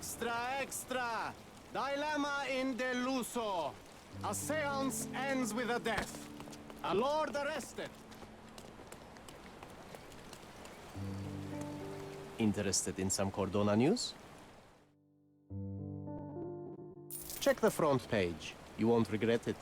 Extra, extra! Dilemma in deluso. A seance ends with a death. A lord arrested. Interested in some Cordona news? Check the front page. You won't regret it.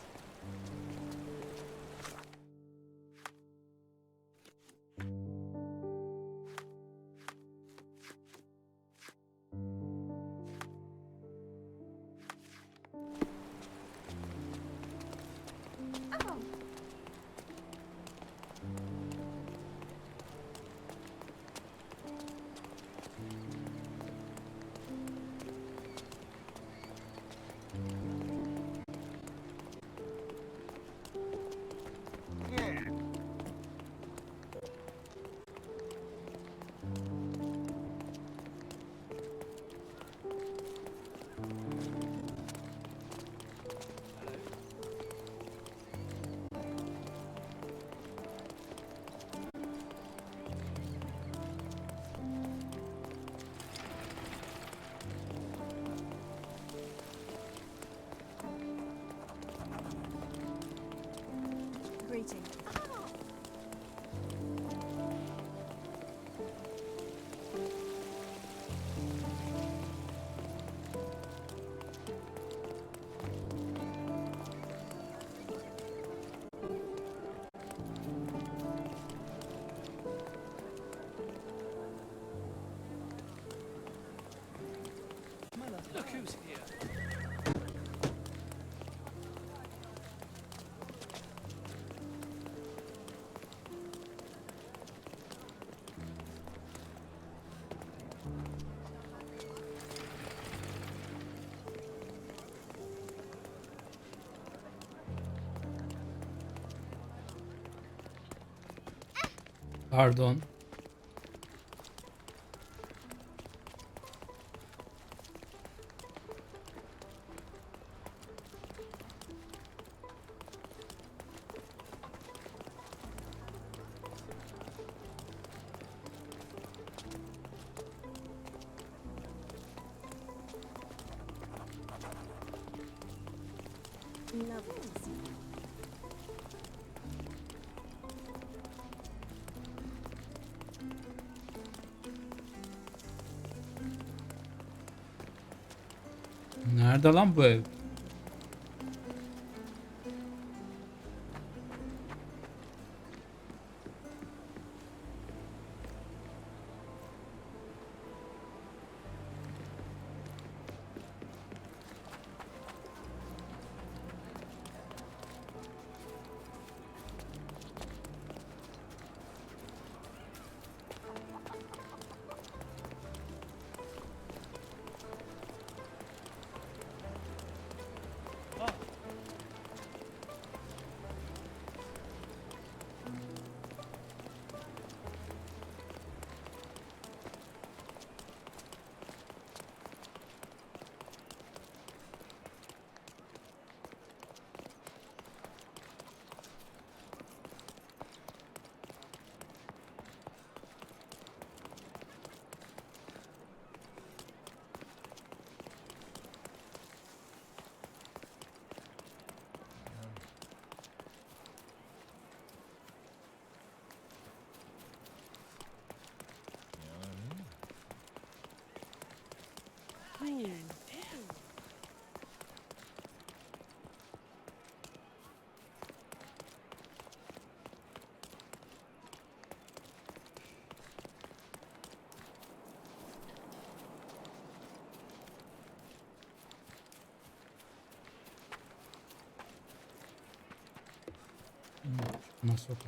Greeting. Look who's here. Pardon. Lovely to see you. Nerede lan bu ev? Nasıl olur?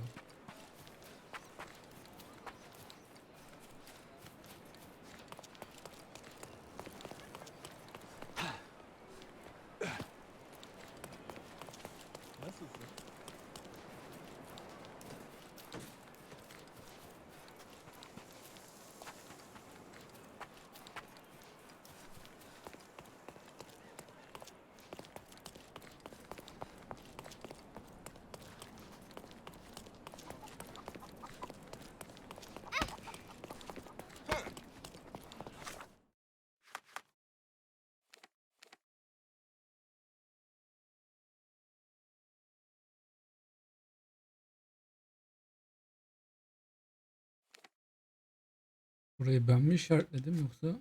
Burayı ben mi işaretledim yoksa?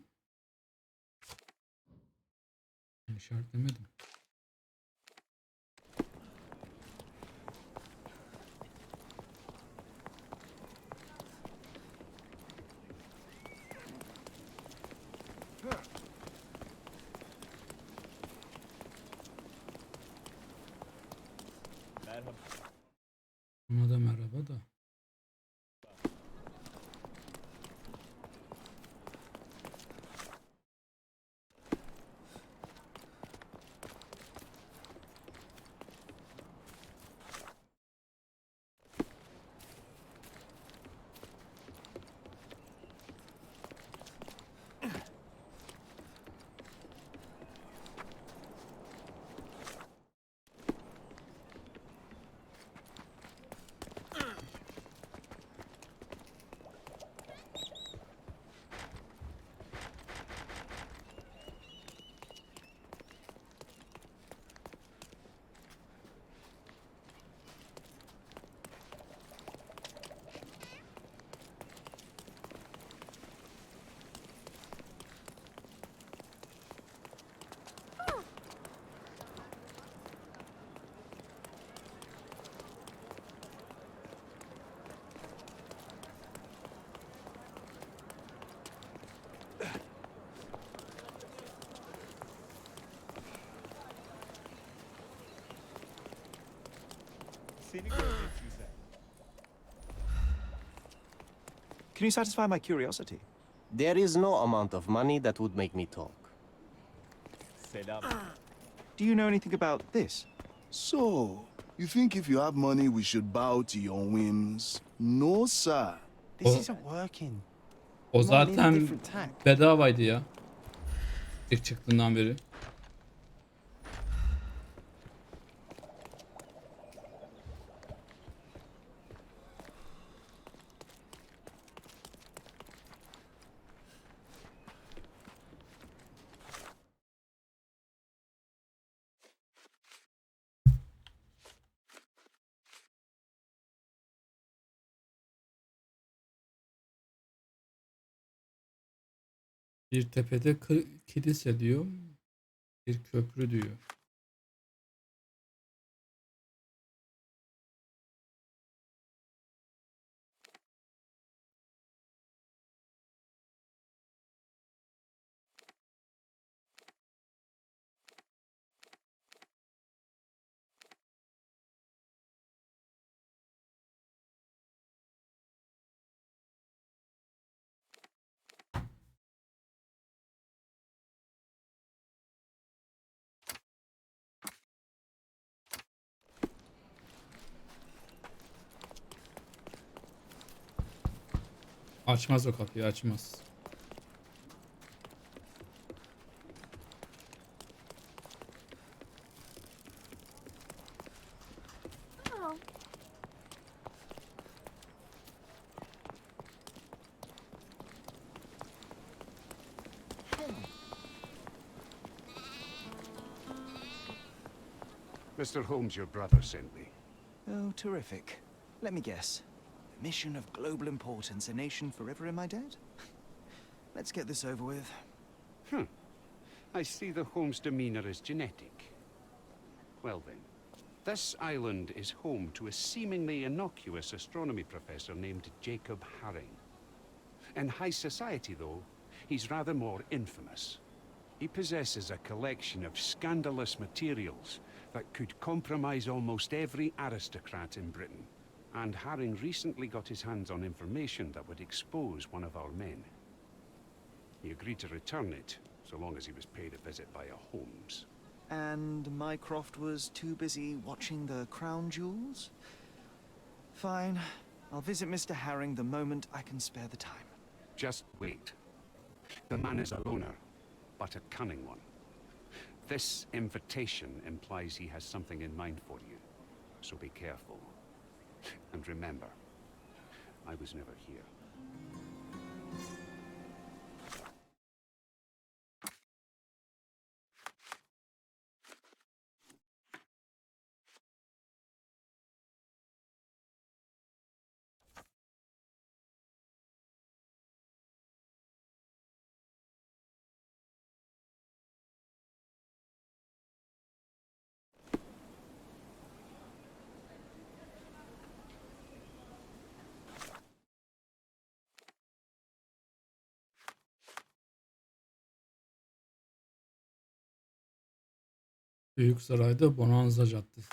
Ben işaretlemedim. Merhaba. Ona da merhaba da. Seni görmek güzel. Can you satisfy my curiosity? There is no amount of money that would make me talk. Selam. Do you know anything about this? So, you think if you have money, we should bow to your whims? No, sir. This Oh. isn't working. O We might need a zaten different tack. bedavaydı ya. İlk çıktığından beri. Bir tepede kilise diyor. Bir köprü diyor. Açmaz o kapıyı, açmaz. Mr. Holmes, your brother sent me. Oh, terrific. Let me guess. A mission of global importance, a nation forever in my debt? Let's get this over with. I see the Holmes demeanor is genetic. Well then, this island is home to a seemingly innocuous astronomy professor named Jacob Haring. In high society, though, he's rather more infamous. He possesses a collection of scandalous materials that could compromise almost every aristocrat in Britain. And Haring recently got his hands on information that would expose one of our men. He agreed to return it, so long as he was paid a visit by a Holmes. And Mycroft was too busy watching the crown jewels? Fine. I'll visit Mr. Haring the moment I can spare the time. Just wait. The man is a loner, but a cunning one. This invitation implies he has something in mind for you, so be careful. And remember, I was never here. Büyük Saray'da Bonanza Caddesi.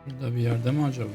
Burada bir yerde mi acaba?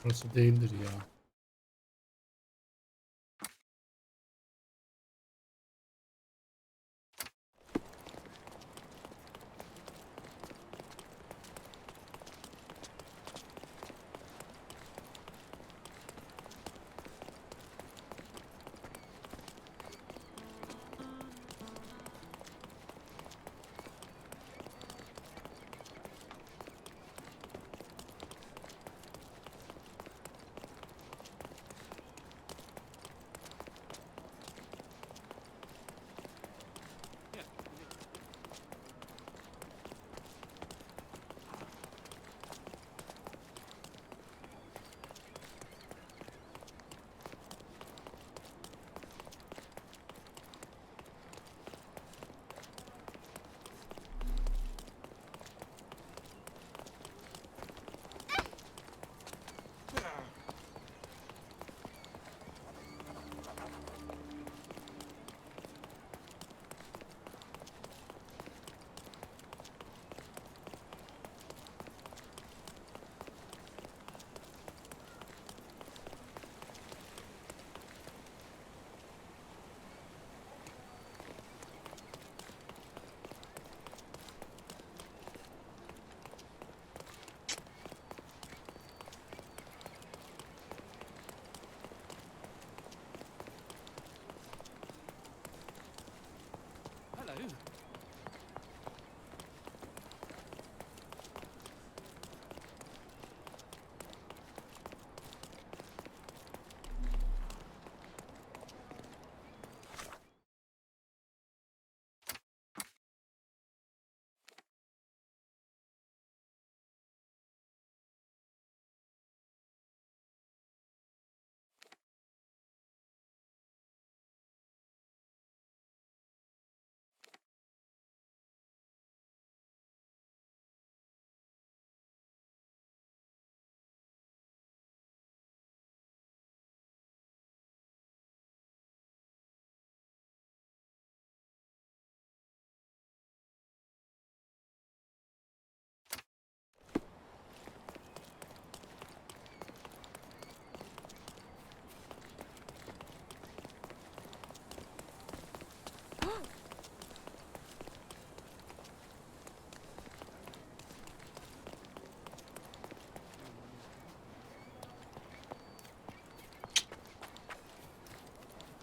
Burası değildir ya.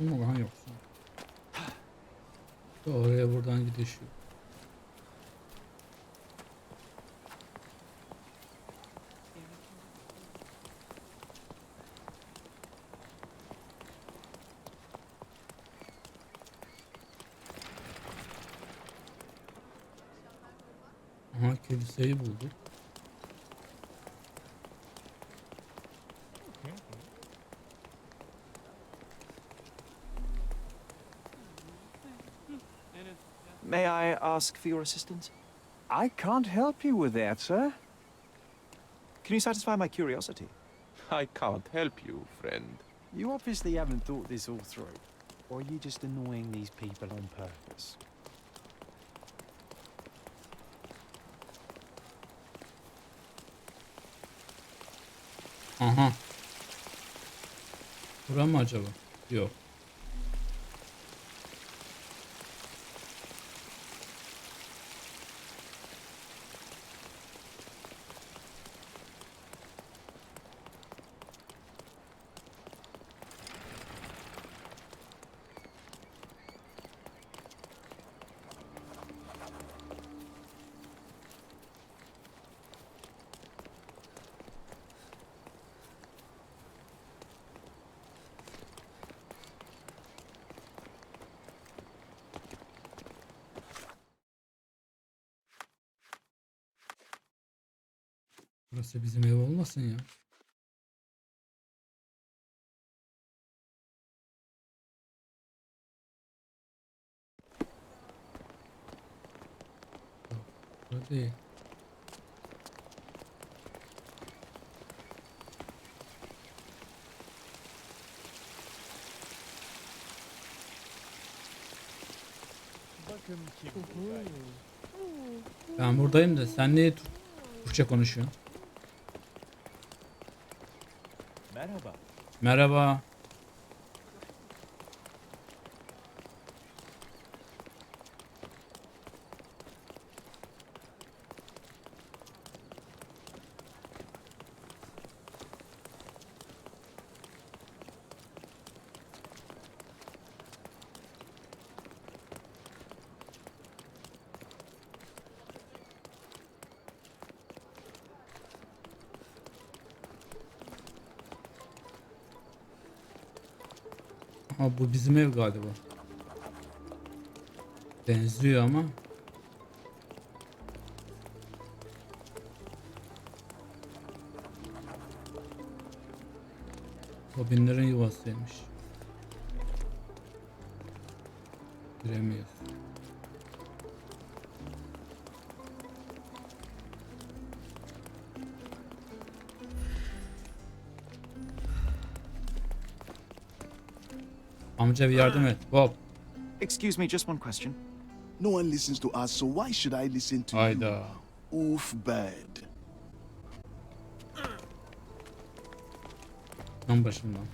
Yoksun mu lan yoksun? Oraya buradan gidiş yok. Aha kiliseyi bulduk. May I ask for your assistance? I can't help you with that, sir. Can you satisfy my curiosity? I can't help you, friend. You obviously haven't thought this all through. Or are you just annoying these people on purpose? Aha. Bura mı acaba? Yok. Burası bizim ev olmasın ya. Yok, burada değil. Bakın kim buradaymış. Ben buradayım da sen niye Türkçe konuşuyorsun? Merhaba. Merhaba. Ha, bu bizim ev galiba. Benziyor ama. Robinlerin yuvasıymış. Giremiyoruz. Amca bir yardım et. Bob. Excuse me, just one question. No one listens to us, so why should I listen to Hayda. you? Oof, bad. Tam başımdan.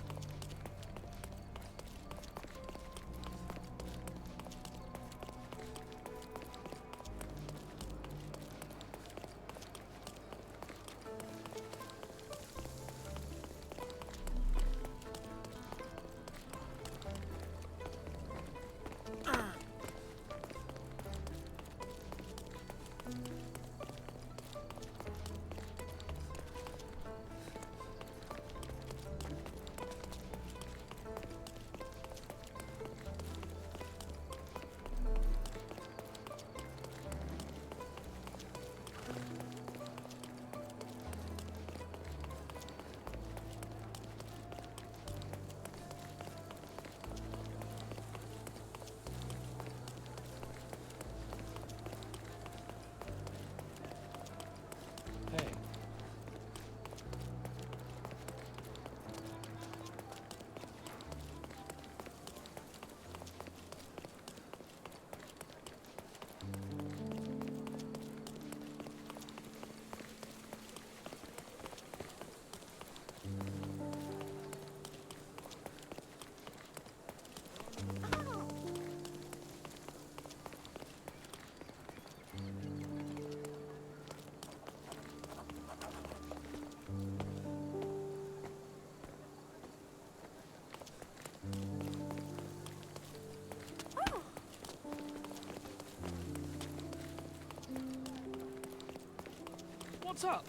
What's up?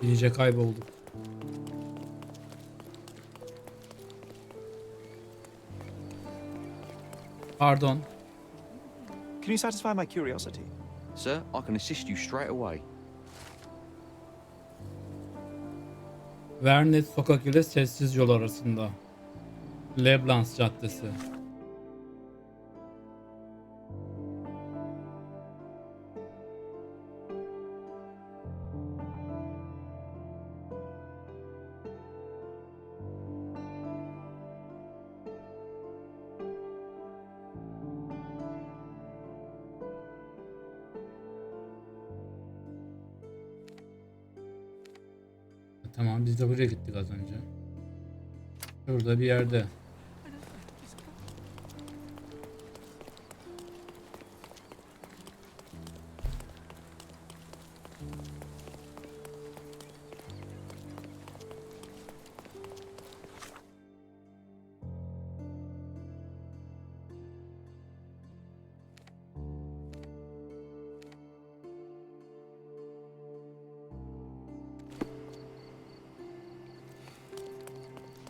İyice kaybolduk. Pardon. Can you satisfy my curiosity? Sir, I can assist you straight away. Vernet sokak ile sessiz yol arasında. Leblans Caddesi. Tamam, biz de buraya gittik az önce. Şurada bir yerde.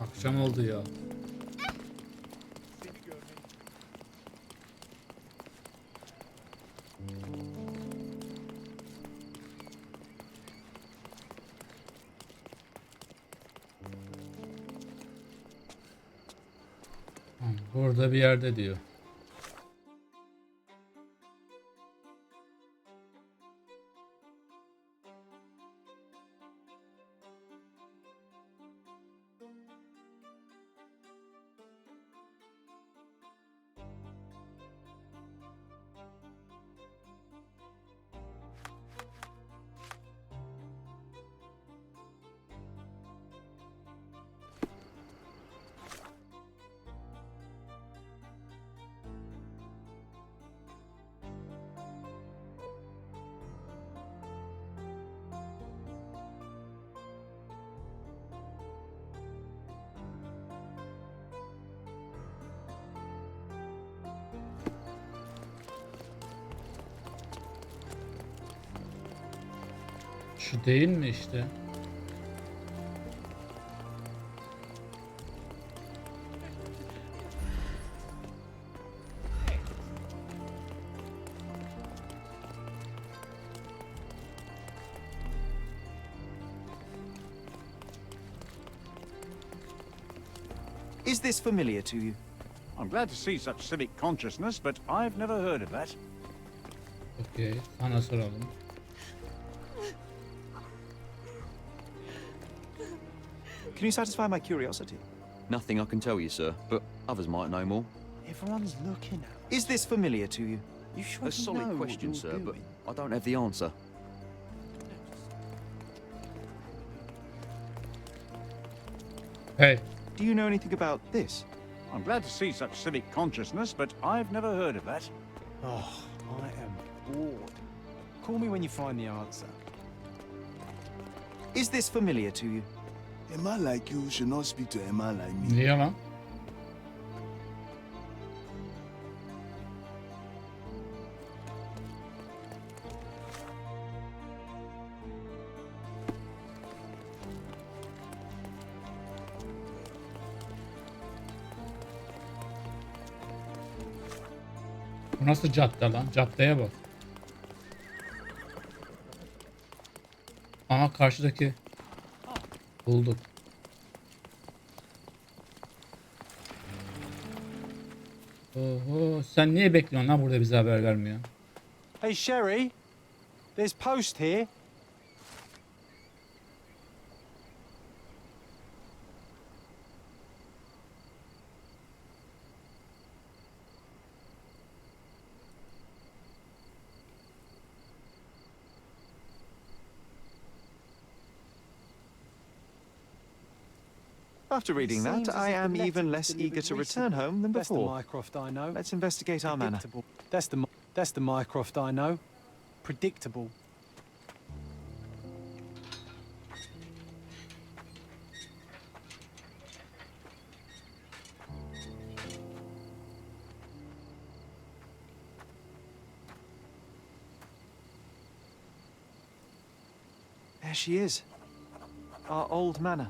Akşam oldu ya. Burada bir yerde diyor. Şu değil mi işte? Is this familiar to you? I'm glad to see such civic consciousness, but I've never heard of that. Okey, sana soralım. Can you satisfy my curiosity? Nothing I can tell you, sir, but others might know more. Everyone's looking at Is this familiar to you? you. Sure A solid know question, what sir, you're but doing? I don't have the answer. Hey, Do you know anything about this? I'm glad to see such civic consciousness, but I've never heard of that. Oh, I am bored. Call me when you find the answer. Is this familiar to you? A man like you should not speak to a man like me. niye lan? Bu nasıl cadde lan? Caddeye bak. Aha, karşıdaki. Bulduk. Oho, sen niye bekliyorsun lan, burada bize haber vermiyor? Hey, Sherry, there's post here. After reading that, Seems as I if the am letter even was less delivered eager to recently. return home than That's the before. Mycroft I know. Let's investigate our manor. Predictable. That's the Mycroft I know. Predictable. There she is. Our old manor.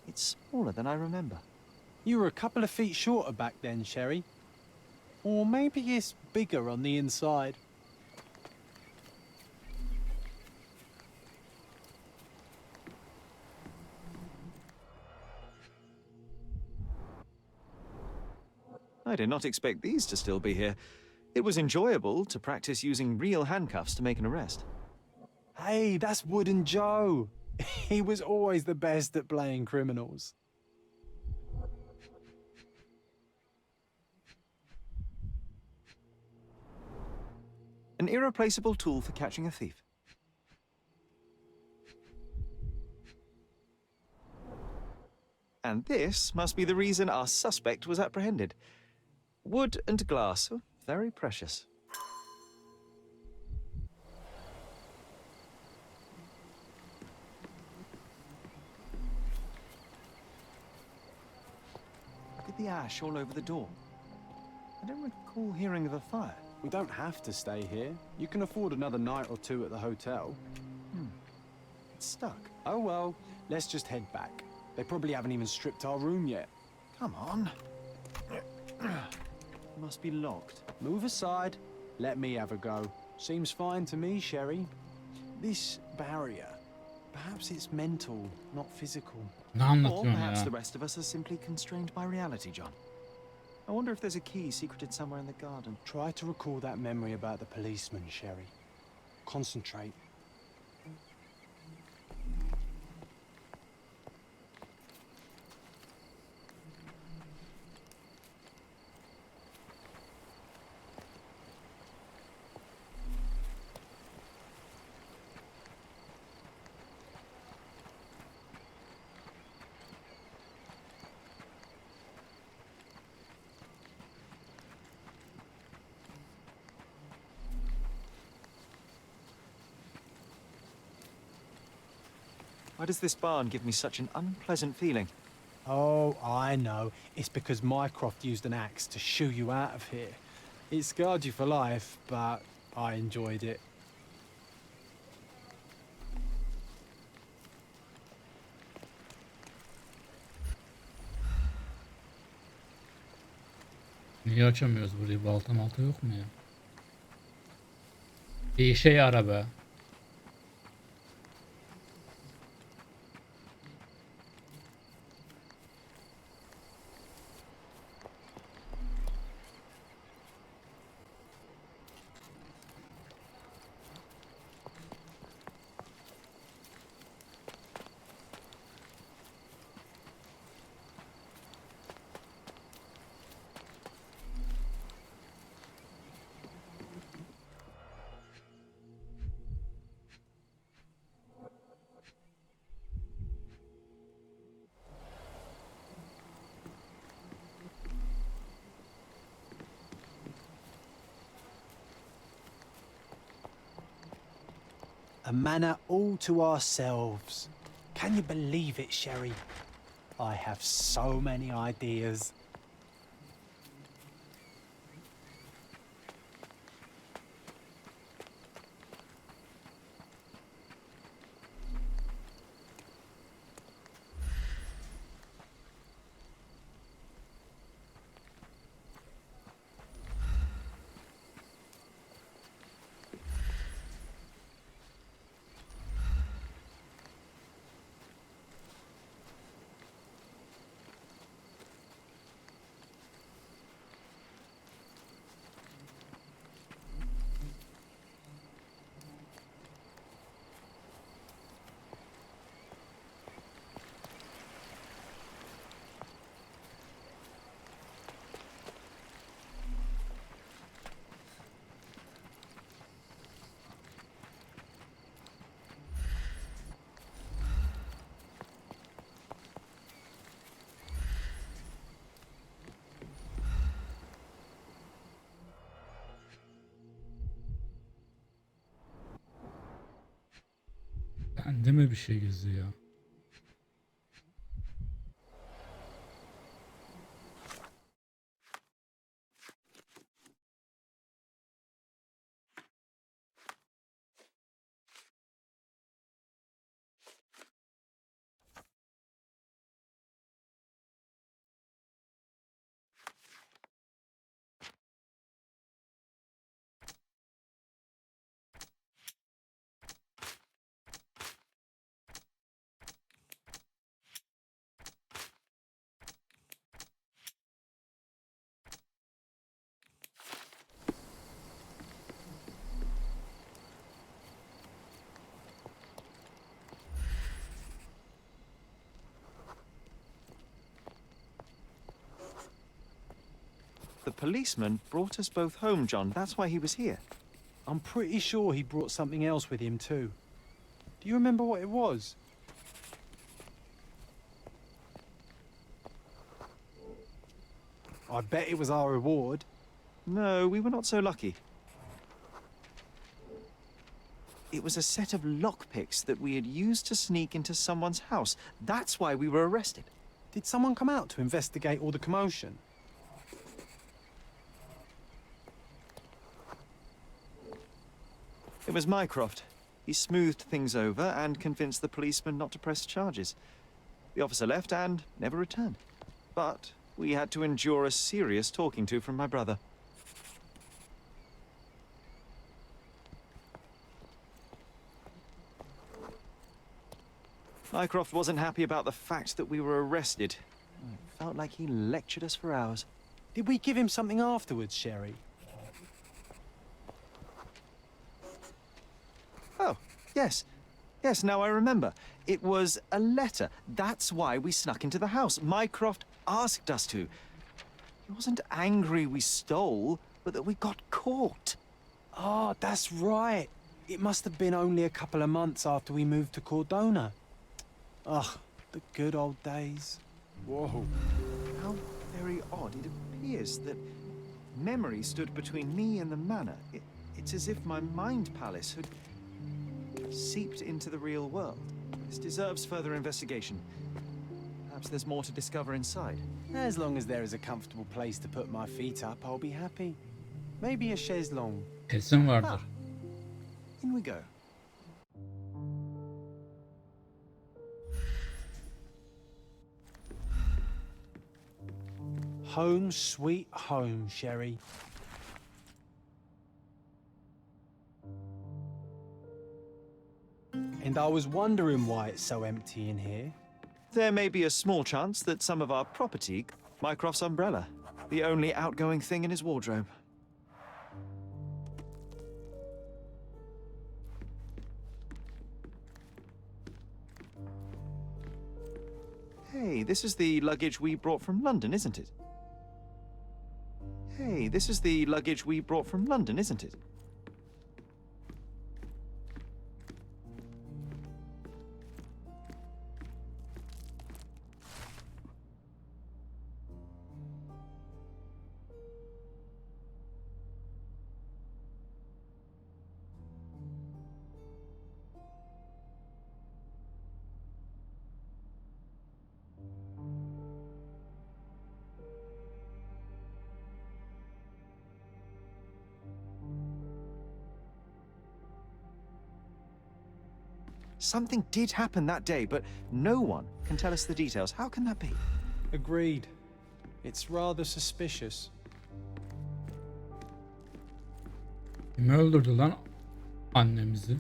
It's smaller than I remember. You were a couple of feet shorter back then, Sherry. Or maybe it's bigger on the inside. I did not expect these to still be here. It was enjoyable to practice using real handcuffs to make an arrest. Hey, that's Wooden Joe. He was always the best at playing criminals. An irreplaceable tool for catching a thief. And this must be the reason our suspect was apprehended. Wood and glass, oh, very precious. Look at the ash all over the door. I don't recall hearing of a fire. We don't have to stay here. You can afford another night or two at the hotel. It's stuck. Oh well, let's just head back. They probably haven't even stripped our room yet. Come on. Must be locked. Move aside. Let me have a go. Seems fine to me, Sherry. This barrier, perhaps it's mental, not physical. Ne Or anlatıyorsun perhaps ya? the rest of us are simply constrained by reality, John. I wonder if there's a key secreted somewhere in the garden. Try to recall that memory about the policeman, Sherry. Concentrate. Why does this barn give me such an unpleasant feeling? Oh, I know. It's because Mycroft used an axe to shoo you out of here. It scarred you for life, but I enjoyed it. Niye açamıyoruz burayı? Balta malta yok mu ya? Bir işe yara be. A manor all to ourselves. Can you believe it, Sherry? I have so many ideas. Bende mi bir şey geziyor? The policeman brought us both home, John. That's why he was here. I'm pretty sure he brought something else with him too. Do you remember what it was? I bet it was our reward. No, we were not so lucky. It was a set of lockpicks that we had used to sneak into someone's house. That's why we were arrested. Did someone come out to investigate all the commotion? It was Mycroft. He smoothed things over and convinced the policeman not to press charges. The officer left and never returned. But we had to endure a serious talking to from my brother. Mycroft wasn't happy about the fact that we were arrested. It felt like he lectured us for hours. Did we give him something afterwards, Sherry? Oh, yes. Yes, now I remember. It was a letter. That's why we snuck into the house. Mycroft asked us to. He wasn't angry we stole, but that we got caught. Ah, that's right. It must have been only a couple of months after we moved to Cordona. Ugh, the good old days. Whoa. How very odd. It appears that memory stood between me and the manor. It's as if my mind palace had seeped into the real world. This deserves further investigation. Perhaps there's more to discover inside. As long as there is a comfortable place to put my feet up, I'll be happy. Maybe a chaise longue. Kesin vardır. In we go. Home sweet home, Sherry. And I was wondering why it's so empty in here. There may be a small chance that some of our property, Mycroft's umbrella, the only outgoing thing in his wardrobe. Hey, this is the luggage we brought from London, isn't it? Hey, this is the luggage we brought from London, isn't it? Something did happen that day, but no one can tell us the details. How can that be? Agreed. It's rather suspicious. Kim öldürdü lan annemizi?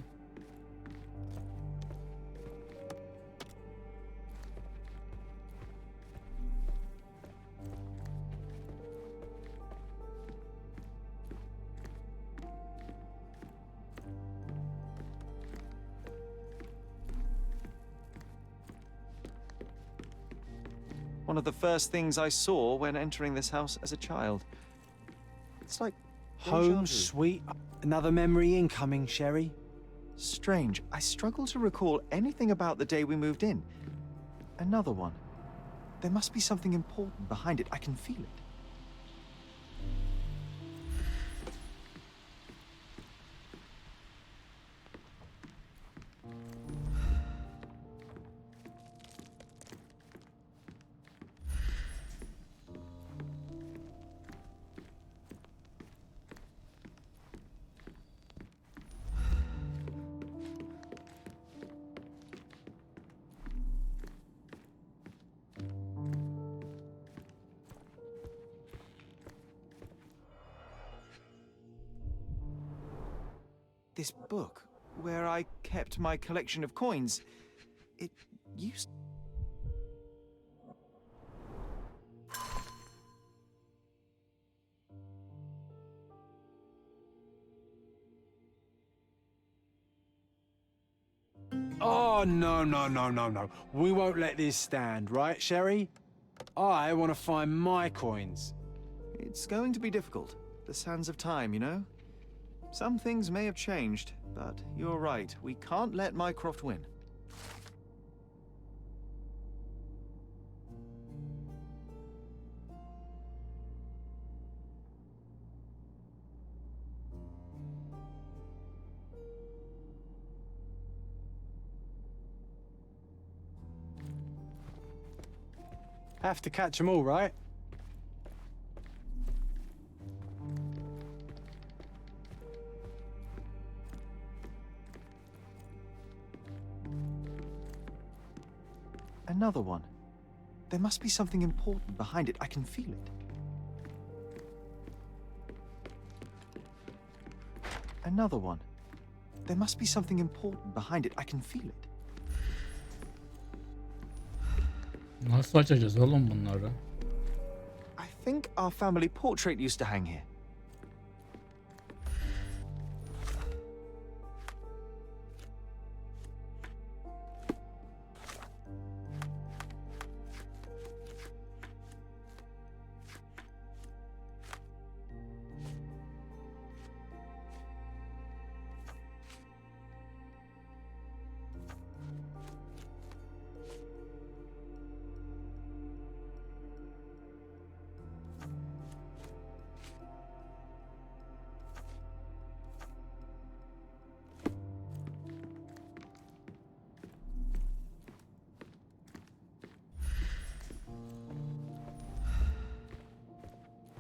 One of the first things I saw when entering this house as a child. It's like Home deja vu. sweet. Another memory incoming, Sherry. Strange. I struggle to recall anything about the day we moved in. Another one. There must be something important behind it. I can feel it. This book, where I kept my collection of coins, it used... Oh, no. We won't let this stand, right, Sherry? I want to find my coins. It's going to be difficult. The sands of time, you know? Some things may have changed, but you're right. We can't let Mycroft win. Have to catch 'em all, right? Another one. There must be something important behind it. I can feel it. Another one. There must be something important behind it. I can feel it. Nasıl açacağız oğlum bunları? I think our family portrait used to hang here.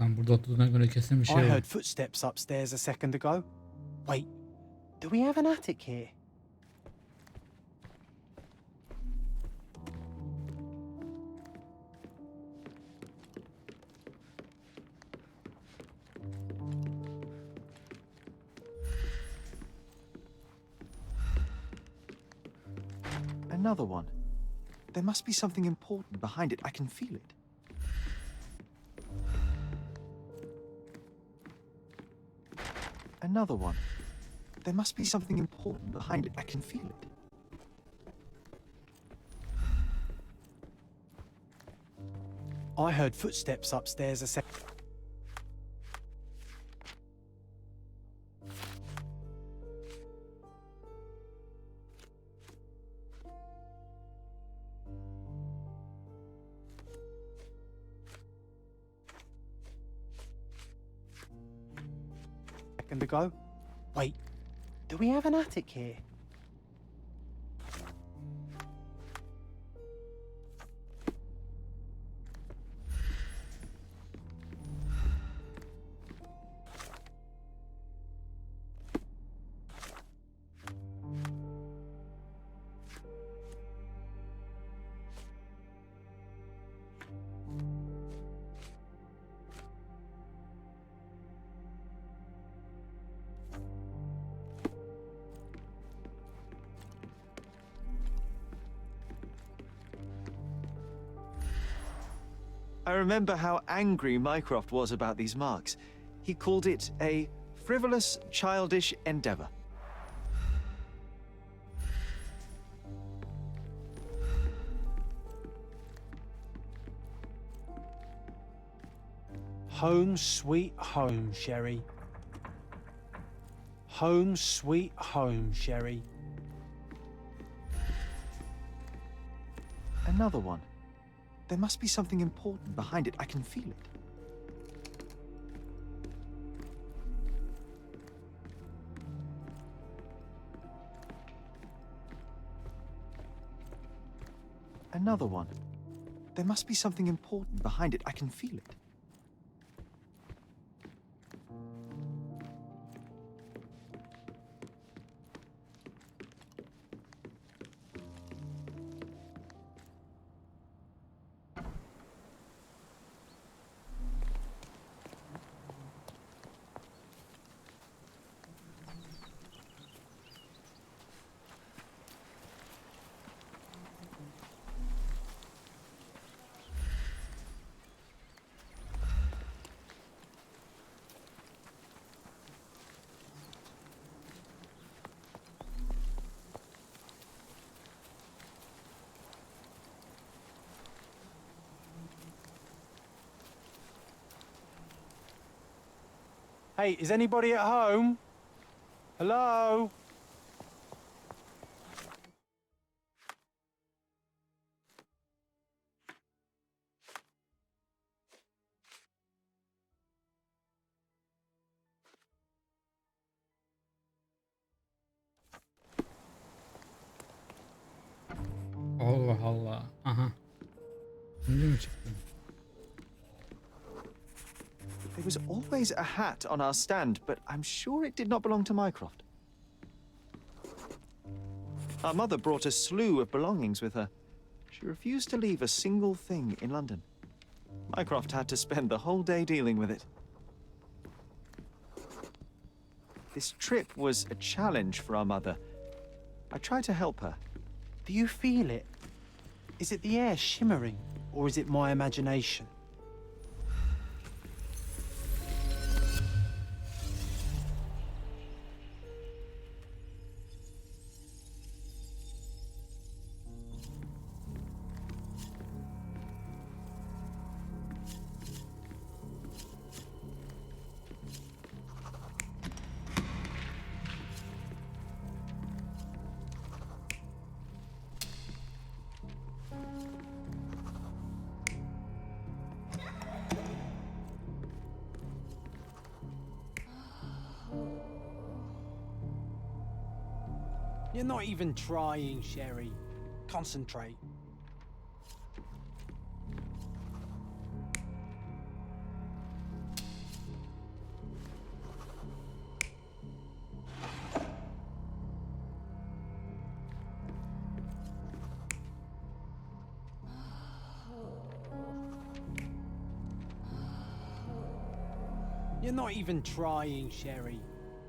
Ben burada oturduğuna göre kesin bir I şey var. heard footsteps upstairs a second ago. Wait, do we have an attic here? Another one. There must be something important behind it. I can feel it. Another one. There must be something important behind it. I can feel it. I heard footsteps upstairs a second. Ago. Wait, do we have an attic here? I remember how angry Mycroft was about these marks. He called it a frivolous, childish endeavor. Home sweet home, Sherry. Home sweet home, Sherry. Another one. There must be something important behind it. I can feel it. Another one. There must be something important behind it. I can feel it. Hey, is anybody at home? Hello? Allah Allah. Aha. Şimdi mi çıktı? There was always a hat on our stand, but I'm sure it did not belong to Mycroft. Our mother brought a slew of belongings with her. She refused to leave a single thing in London. Mycroft had to spend the whole day dealing with it. This trip was a challenge for our mother. I tried to help her. Do you feel it? Is it the air shimmering, or is it my imagination? You're not even trying, Sherry. Concentrate. You're not even trying, Sherry.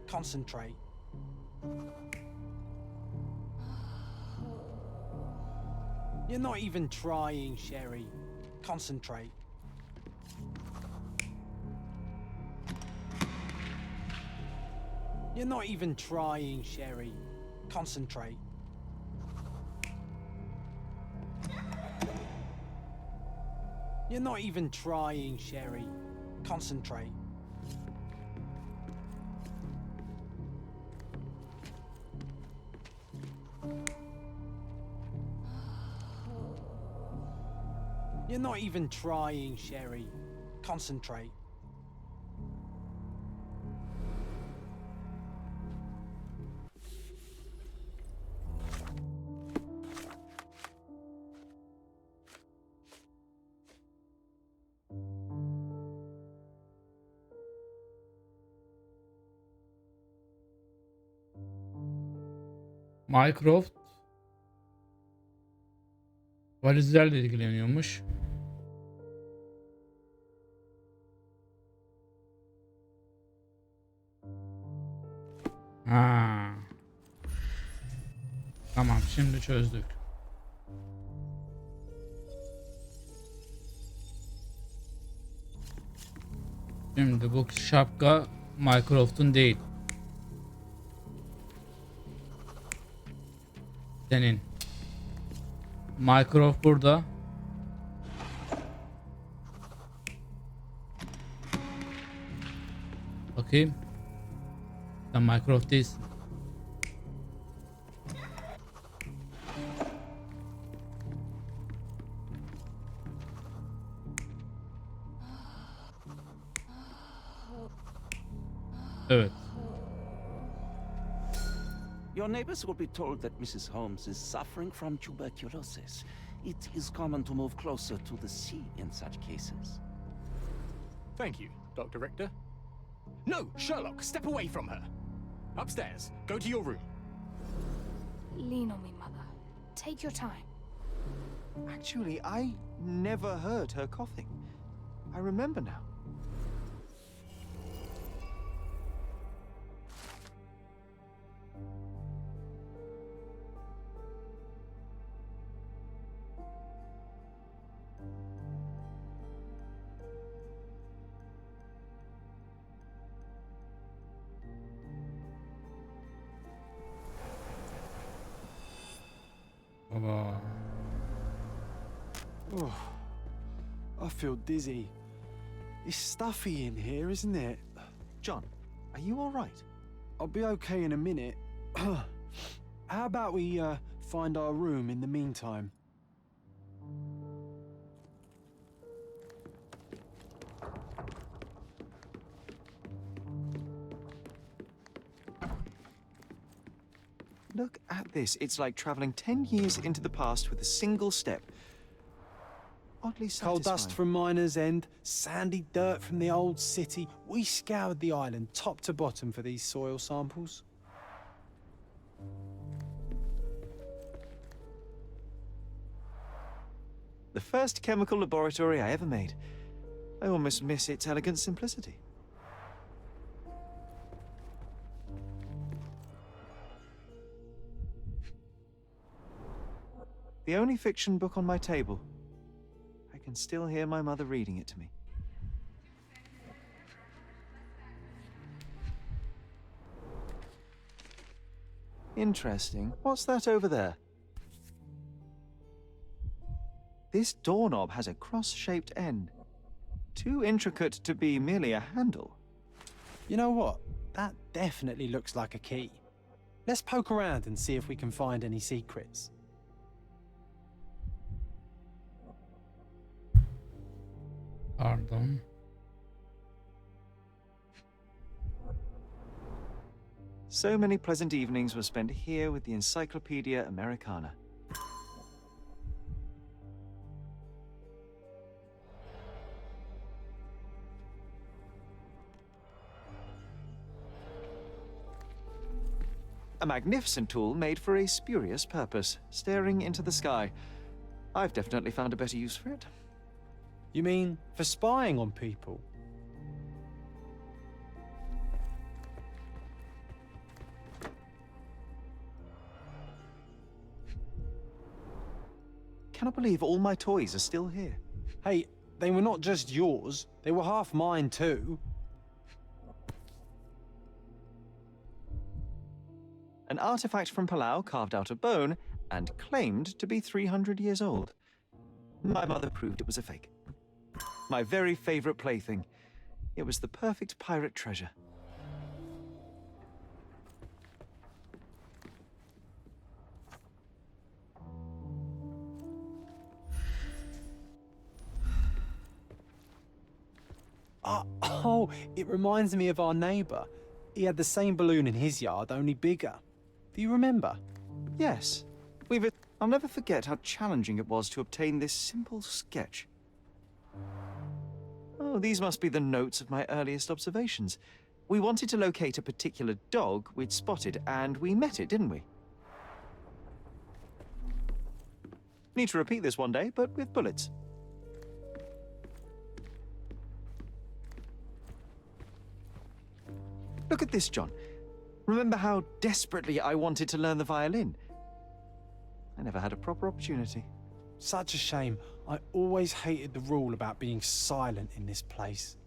Concentrate. You're not even trying, Sherry. Concentrate. You're not even trying, Sherry. Concentrate. You're not even trying, Sherry. Concentrate. You're not even trying, Sherry. Concentrate. Mycroft valizlerle ilgileniyormuş. Ha. Tamam, şimdi çözdük. Şimdi bu şapka Mycroft'un değil. Senin. Mycroft burada. Bakayım. Sen Mycroft değilsin. Evet. Your neighbors will be told that Mrs. Holmes is suffering from tuberculosis. It is common to move closer to the sea in such cases. Thank you, Dr. Richter. No, Sherlock, step away from her. Upstairs, go to your room. Lean on me, Mother. Take your time. Actually, I never heard her coughing. I remember now. Baba. Oh, I feel dizzy. It's stuffy in here, isn't it? John, Are you all right? I'll be okay in a minute. How about we find our room in the meantime? Look at this. It's like traveling 10 years into the past with a single step. Oddly satisfying. Coal dust from Miner's End, sandy dirt from the old city. We scoured the island top to bottom for these soil samples. The first chemical laboratory I ever made. I almost miss its elegant simplicity. The only fiction book on my table. I can still hear my mother reading it to me. Interesting. What's that over there? This doorknob has a cross-shaped end. Too intricate to be merely a handle. You know what? That definitely looks like a key. Let's poke around and see if we can find any secrets. Pardon. So many pleasant evenings were spent here with the Encyclopedia Americana. A magnificent tool made for a spurious purpose, staring into the sky. I've definitely found a better use for it. You mean for spying on people? Cannot believe all my toys are still here. Hey, they were not just yours, they were half mine too. An artifact from Palau carved out of bone and claimed to be 300 years old. My mother proved it was a fake. My very favorite plaything. It was the perfect pirate treasure. Oh, it reminds me of our neighbour. He had the same balloon in his yard, only bigger. Do you remember? Yes. I'll never forget how challenging it was to obtain this simple sketch. Oh, these must be the notes of my earliest observations. We wanted to locate a particular dog we'd spotted, and we met it, didn't we? Need to repeat this one day, but with bullets. Look at this, John. Remember how desperately I wanted to learn the violin? I never had a proper opportunity. Such a shame. I always hated the rule about being silent in this place.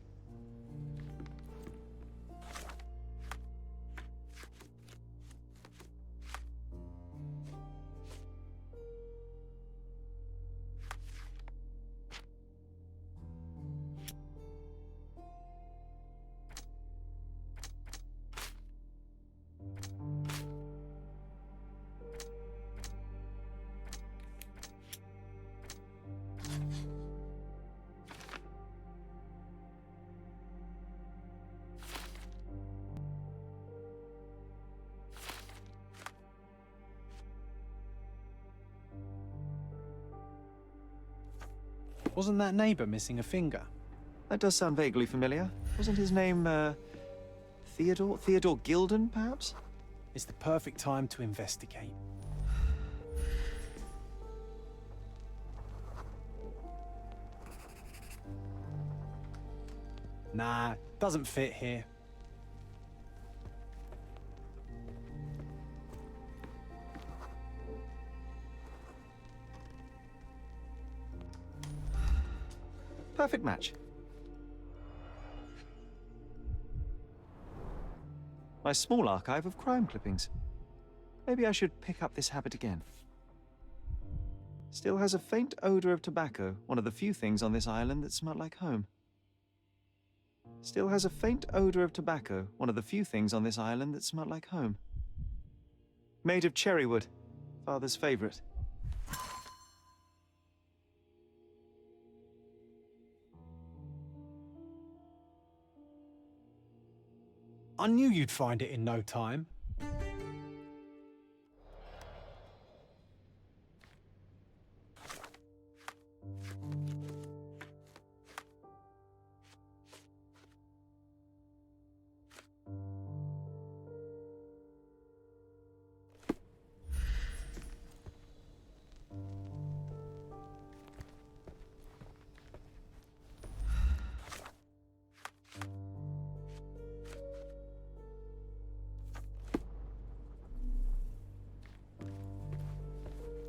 Wasn't that neighbour missing a finger? That does sound vaguely familiar. Wasn't his name, Theodore? Theodore Gilden, perhaps? It's the perfect time to investigate. Nah, doesn't fit here. Perfect match. My small archive of crime clippings. Maybe I should pick up this habit again. Still has a faint odor of tobacco, one of the few things on this island that smell like home. Still has a faint odour of tobacco, one of the few things on this island that smell like home. Made of cherry wood, Father's favourite. I knew you'd find it in no time.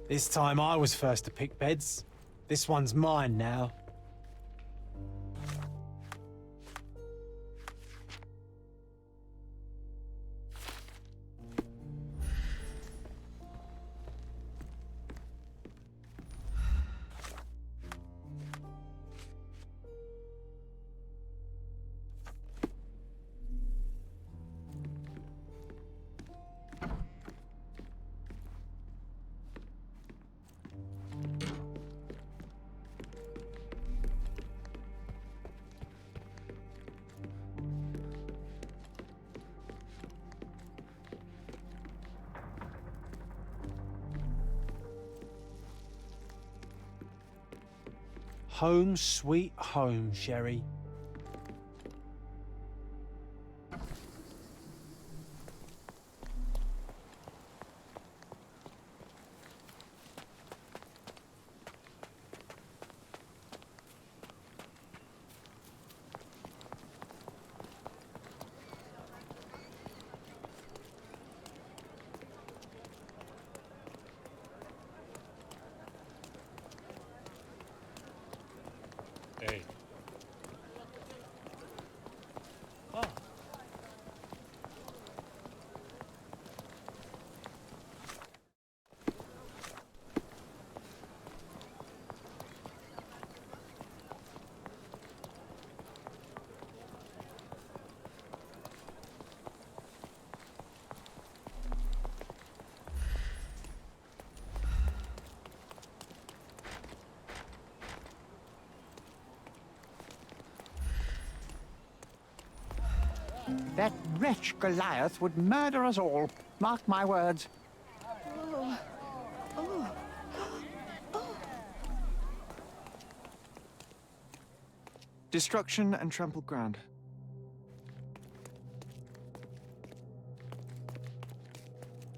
This time I was first to pick beds. This one's mine now. Home sweet home, Sherry. Hey. That wretch Goliath would murder us all. Mark my words. Destruction and trampled ground.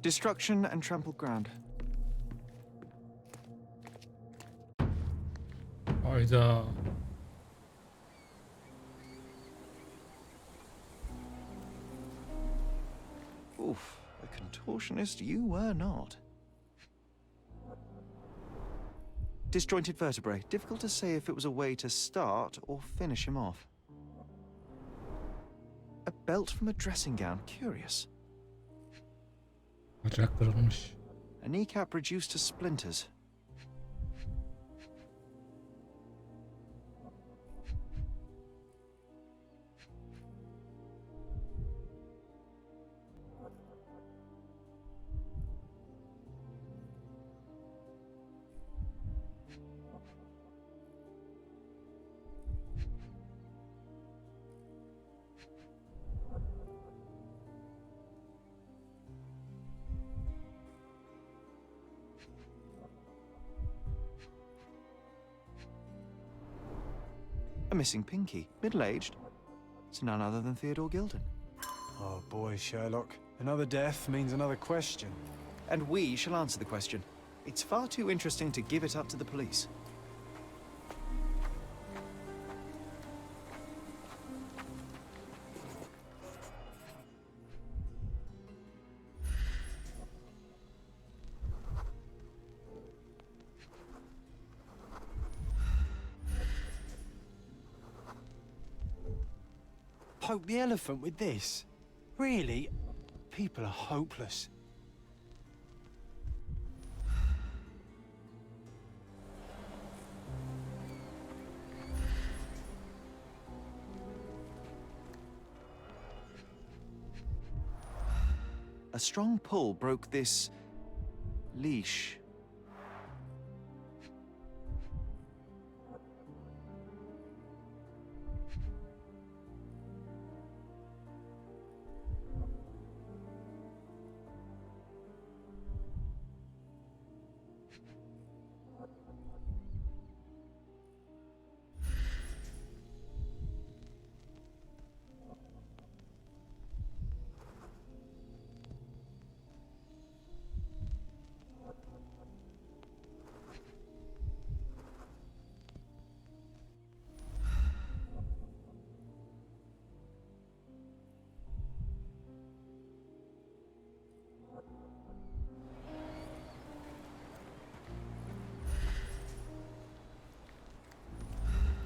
Destruction and trampled ground. Hayda. Oof, a contortionist you were not. Disjointed vertebrae. Difficult to say if it was a way to start or finish him off. A belt from a dressing gown. Curious. Bacak kırılmış. A kneecap reduced to splinters. A missing pinky, middle-aged. It's none other than Theodore Gilden. Oh boy, Sherlock. Another death means another question. And we shall answer the question. It's far too interesting to give it up to the police. Poke the elephant with this? Really? People are hopeless. A strong pull broke this leash.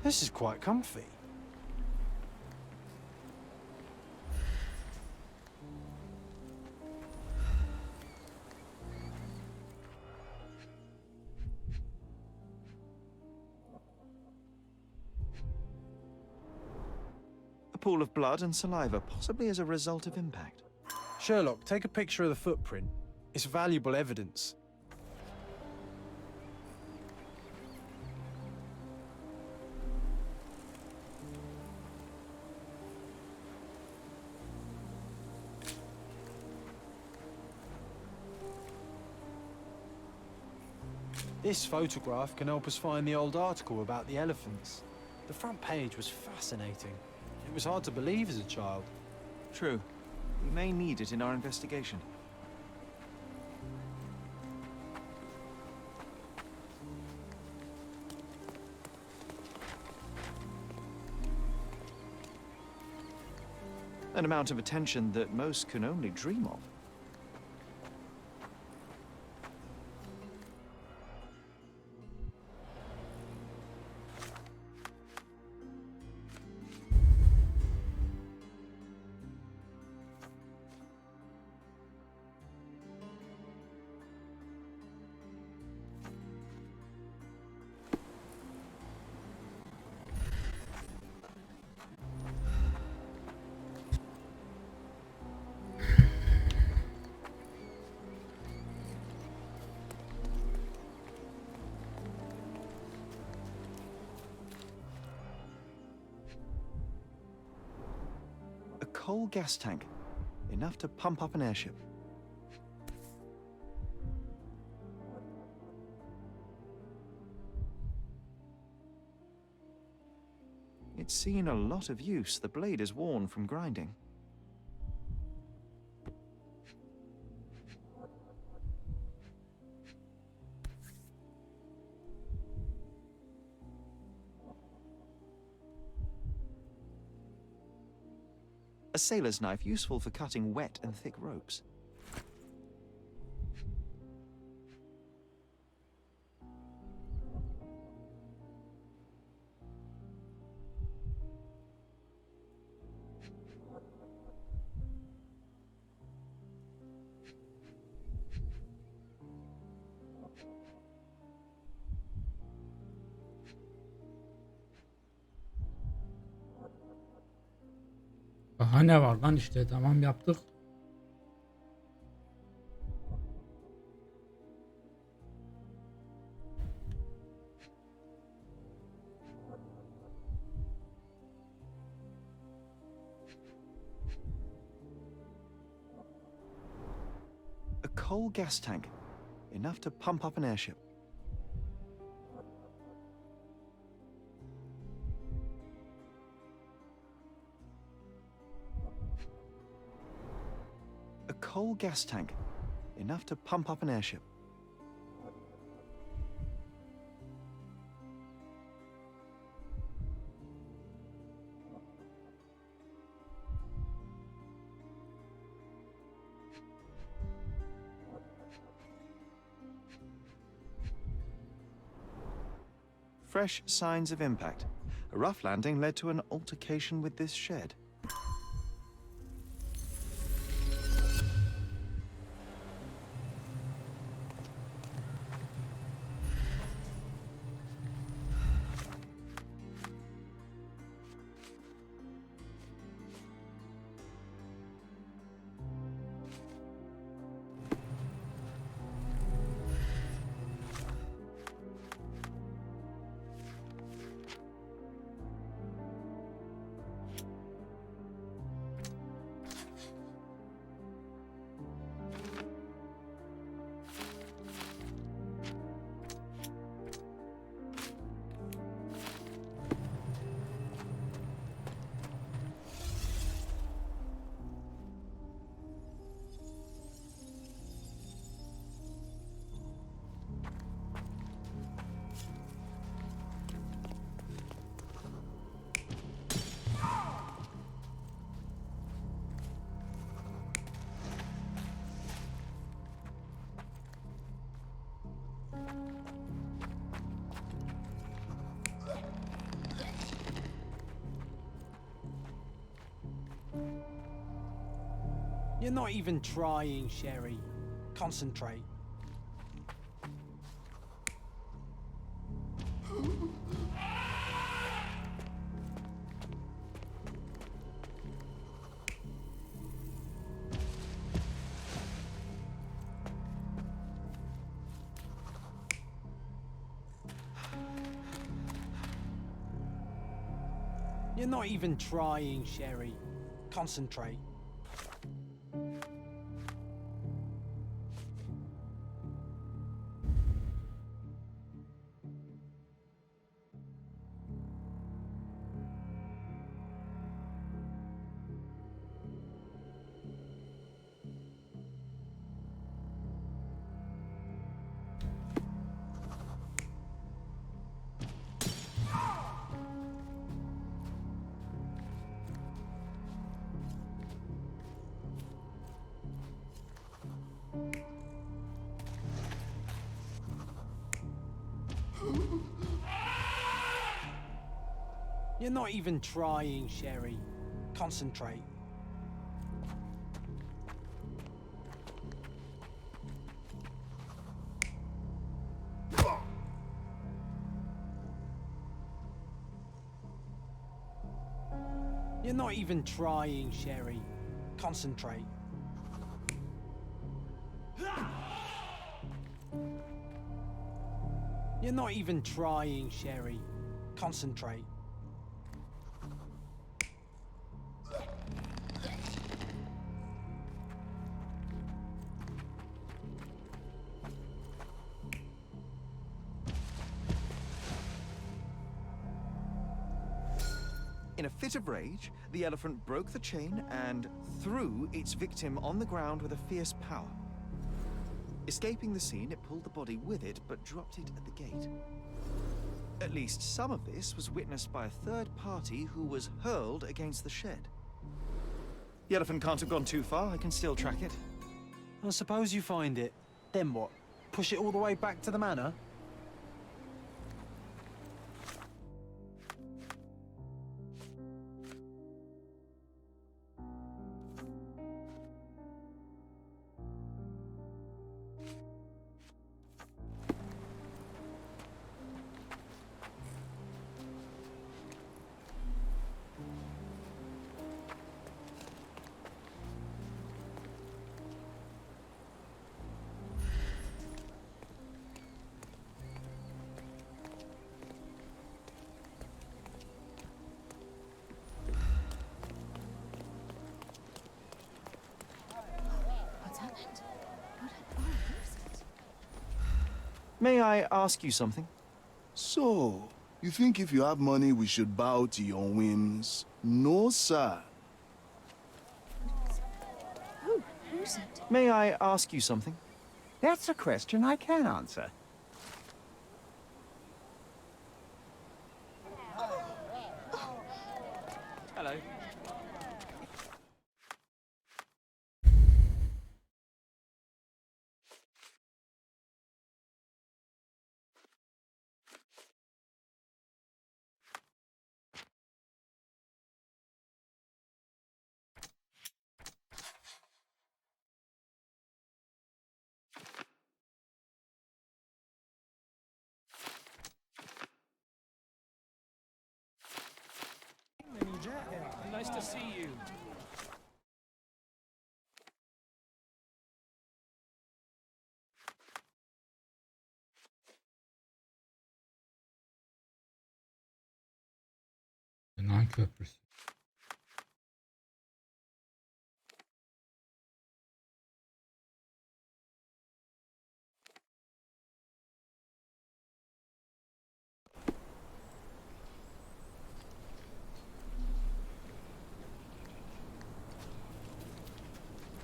This is quite comfy. A pool of blood and saliva, possibly as a result of impact. Sherlock, take a picture of the footprint. It's valuable evidence. This photograph can help us find the old article about the elephants. The front page was fascinating. It was hard to believe as a child. True. We may need it in our investigation. An amount of attention that most can only dream of. Coal gas tank, enough to pump up an airship. It's seen a lot of use. The blade is worn from grinding. A sailor's knife, useful for cutting wet and thick ropes. Aha ne var lan işte tamam yaptık. A coal gas tank, enough to pump up an airship. A coal gas tank, enough to pump up an airship. Fresh signs of impact. A rough landing led to an altercation with this shed. You're not even trying, Sherry. Concentrate. You're not even trying, Sherry. Concentrate. You're not even trying, Sherry. Concentrate. You're not even trying, Sherry. Concentrate. You're not even trying, Sherry. Concentrate. In a fit of rage, the elephant broke the chain and threw its victim on the ground with a fierce power. Escaping the scene, it pulled the body with it, but dropped it at the gate. At least some of this was witnessed by a third party who was hurled against the shed. The elephant can't have gone too far. I can still track it. I suppose you find it. Then what? Push it all the way back to the manor? May I ask you something? So, you think if you have money we should bow to your whims? No, sir. Who's it? May I ask you something? That's a question I can answer. Hello. Nice to see you. Yunan Köprüsü.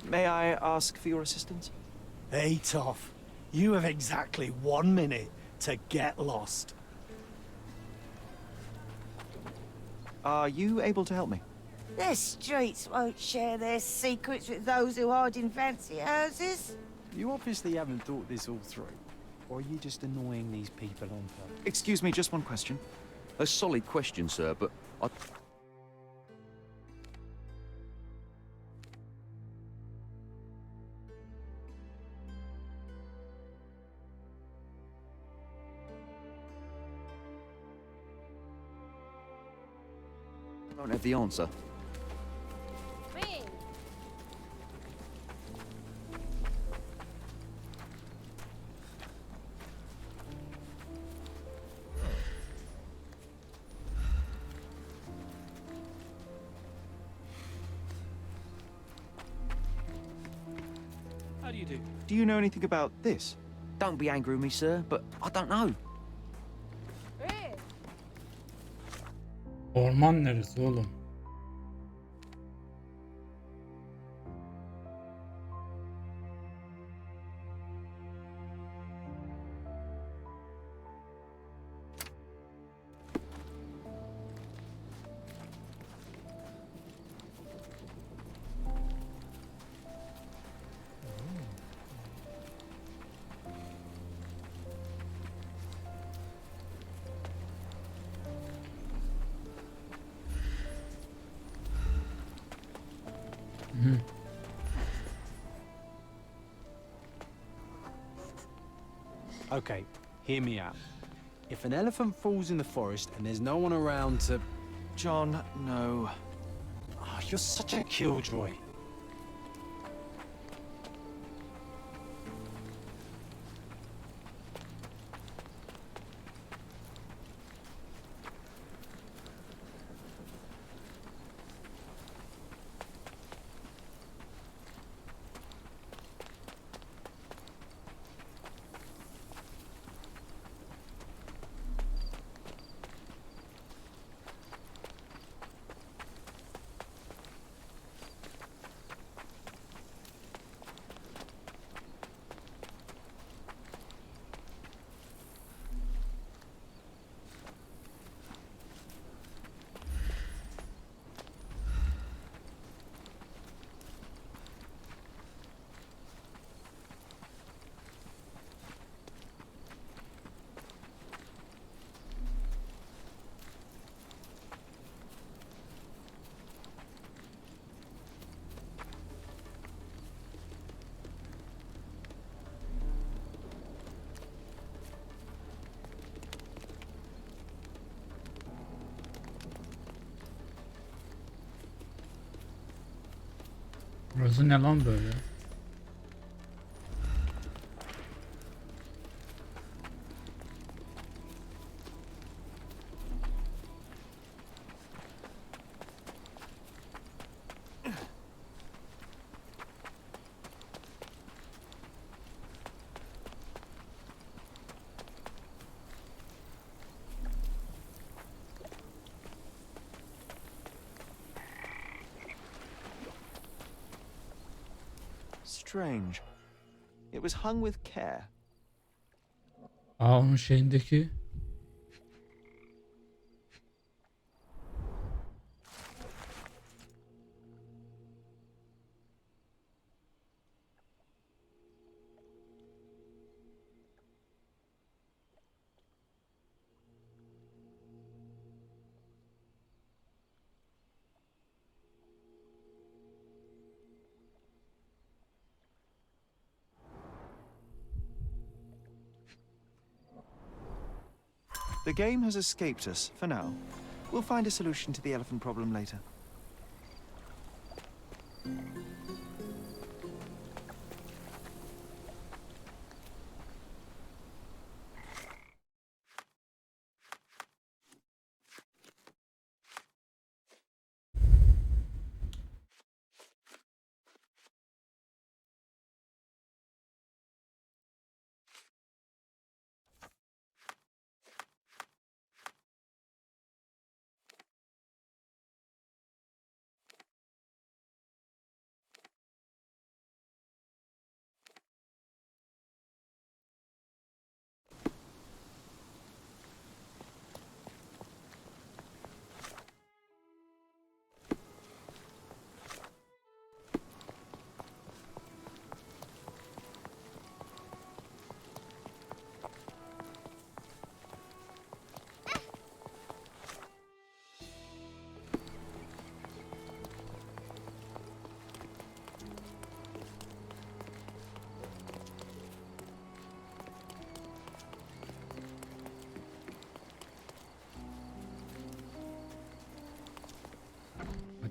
May I ask for your assistance? Hey, Toff. You have exactly 1 minute to get lost. Are you able to help me? The streets won't share their secrets with those who hide in fancy houses. You obviously haven't thought this all through. Or are you just annoying these people on purpose? Excuse me, just one question. A solid question, sir, but I... don't have the answer. How do you do? Do you know anything about this? Don't be angry with me, sir, but I don't know. Orman neresi oğlum? Okay, hear me out. If an elephant falls in the forest and there's no one around to... John, no. Oh, you're such a killjoy. Burası ne lan böyle? Strange. It was hung with care. Aa, onun şeyindeki The game has escaped us for now. We'll find a solution to the elephant problem later.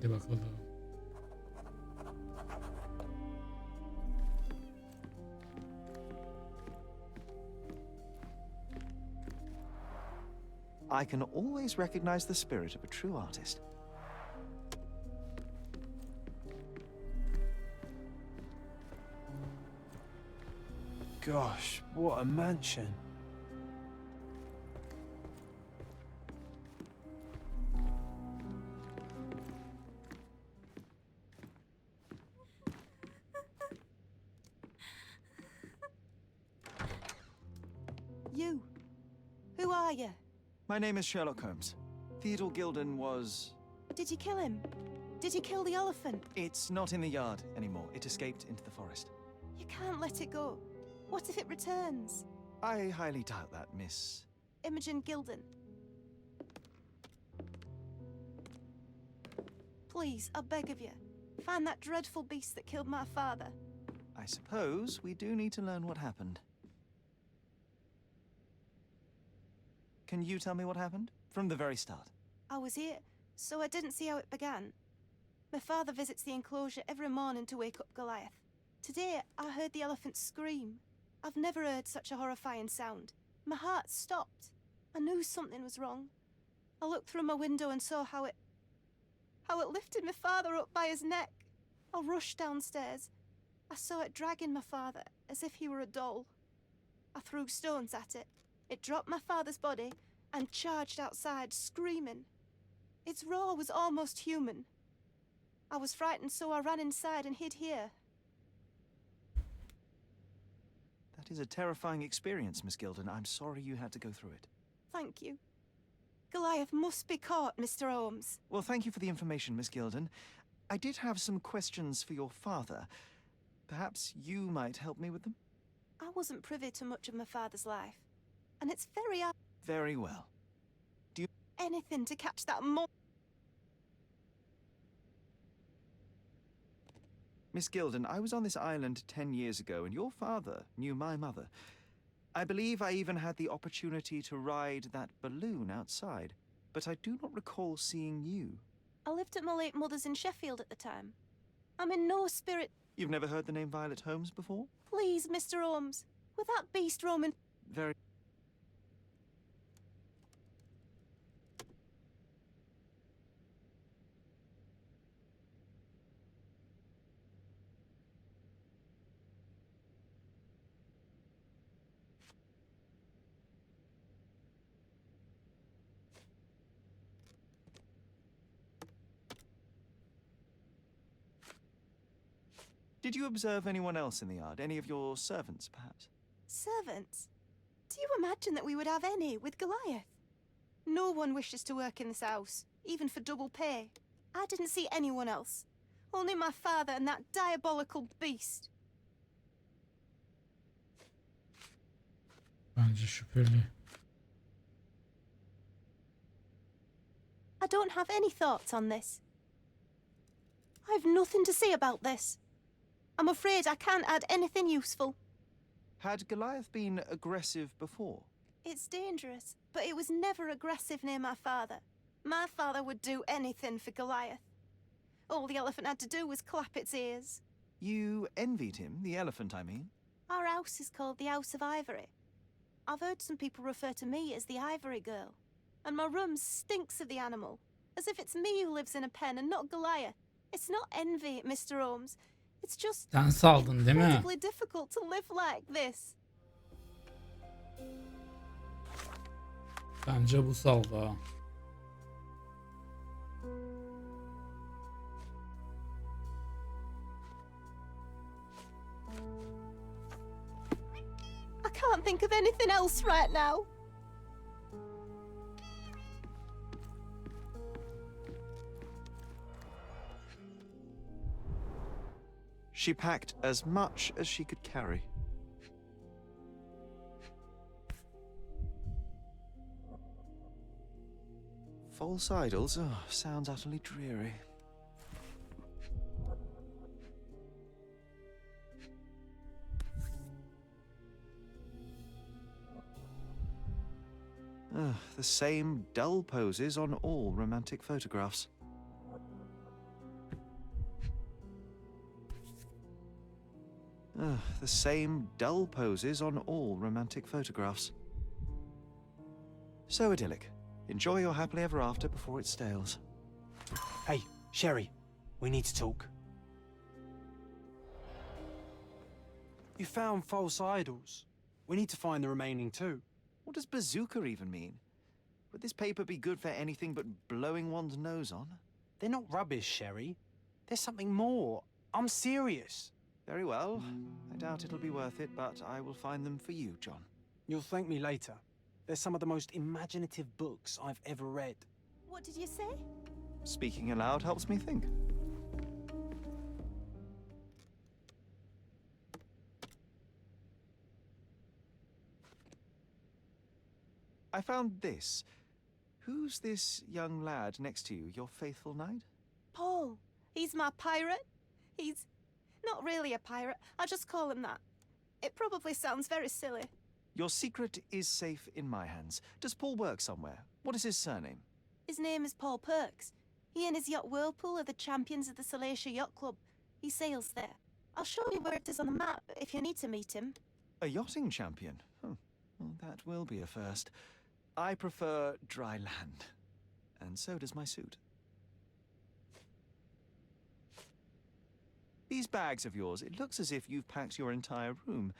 Hadi bakalım. I can always recognize the spirit of a true artist. Gosh, what a mansion. You. Who are you? My name is Sherlock Holmes. Theodore Gilden was... Did you kill him? Did you kill the elephant? It's not in the yard anymore. It escaped into the forest. You can't let it go. What if it returns? I highly doubt that, Miss... Imogen Gilden. Please, I beg of you, find that dreadful beast that killed my father. I suppose we do need to learn what happened. Can you tell me what happened? From the very start. I was here, so I didn't see how it began. My father visits the enclosure every morning to wake up Goliath. Today, I heard the elephant scream. I've never heard such a horrifying sound. My heart stopped. I knew something was wrong. I looked through my window and saw how it lifted my father up by his neck. I rushed downstairs. I saw it dragging my father as if he were a doll. I threw stones at it. It dropped my father's body and charged outside, screaming. Its roar was almost human. I was frightened, so I ran inside and hid here. That is a terrifying experience, Miss Gilden. I'm sorry you had to go through it. Thank you. Goliath must be caught, Mr. Holmes. Well, thank you for the information, Miss Gilden. I did have some questions for your father. Perhaps you might help me with them? I wasn't privy to much of my father's life, and it's very... Very well. Do you... Anything to catch that Miss Gilden, I was on this island 10 years ago, and your father knew my mother. I believe I even had the opportunity to ride that balloon outside, but I do not recall seeing you. I lived at my late mother's in Sheffield at the time. I'm in no spirit... You've never heard the name Violet Holmes before? Please, Mr. Holmes, with that beast roaming... Very... Did you observe anyone else in the yard? Any of your servants, perhaps? Servants? Do you imagine that we would have any with Goliath? No one wishes to work in this house, even for double pay. I didn't see anyone else. Only my father and that diabolical beast. Bence şüpheli. I don't have any thoughts on this. I've nothing to say about this. I'm afraid I can't add anything useful. Had Goliath been aggressive before? It's dangerous, but it was never aggressive near my father. My father would do anything for Goliath. All the elephant had to do was clap its ears. You envied him, the elephant, I mean? Our house is called the House of Ivory. I've heard some people refer to me as the Ivory Girl. And my room stinks of the animal, as if it's me who lives in a pen and not Goliath. It's not envy, Mr. Holmes. It's just Sen saldın değil mi? incredibly difficult to live like this. Bence bu saldı ha. I can't think of anything else right now. She packed as much as she could carry. False idols? Oh, sounds utterly dreary. The same dull poses on all romantic photographs. The same dull poses on all romantic photographs. So idyllic. Enjoy your happily ever after before it stales. Hey, Sherry, we need to talk. You found false idols. We need to find the remaining two. What does bazooka even mean? Would this paper be good for anything but blowing one's nose on? They're not rubbish, Sherry. There's something more. I'm serious. Very well. I doubt it'll be worth it, but I will find them for you, John. You'll thank me later. They're some of the most imaginative books I've ever read. What did you say? Speaking aloud helps me think. I found this. Who's this young lad next to you, your faithful knight? Paul. He's my pirate. He's not really a pirate. I just call him that. It probably sounds very silly. Your secret is safe in my hands. Does Paul work somewhere? What is his surname? His name is Paul Perks. He and his yacht Whirlpool are the champions of the Salacia Yacht Club. He sails there. I'll show you where it is on the map if you need to meet him. A yachting champion? Oh, well, that will be a first. I prefer dry land. And so does my suit. These bags of yours, it looks as if you've packed your entire room.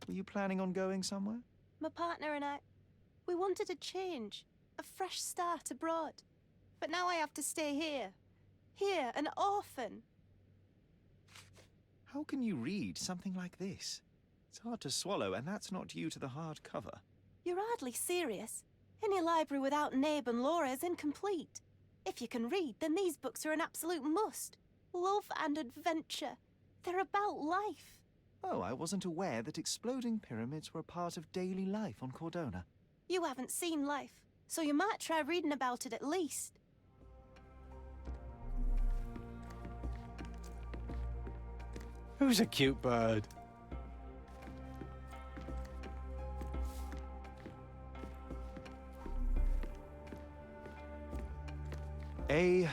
Were you planning on going somewhere? My partner and I, we wanted a change, a fresh start abroad. But now I have to stay here. Here, an orphan. How can you read something like this? It's hard to swallow, and that's not due to the hard cover. You're hardly serious. Any library without Nabe and Laura is incomplete. If you can read, then these books are an absolute must. Love and adventure. They're about life. Oh, I wasn't aware that exploding pyramids were a part of daily life on Cordona. You haven't seen life, so you might try reading about it at least. Who's a cute bird? A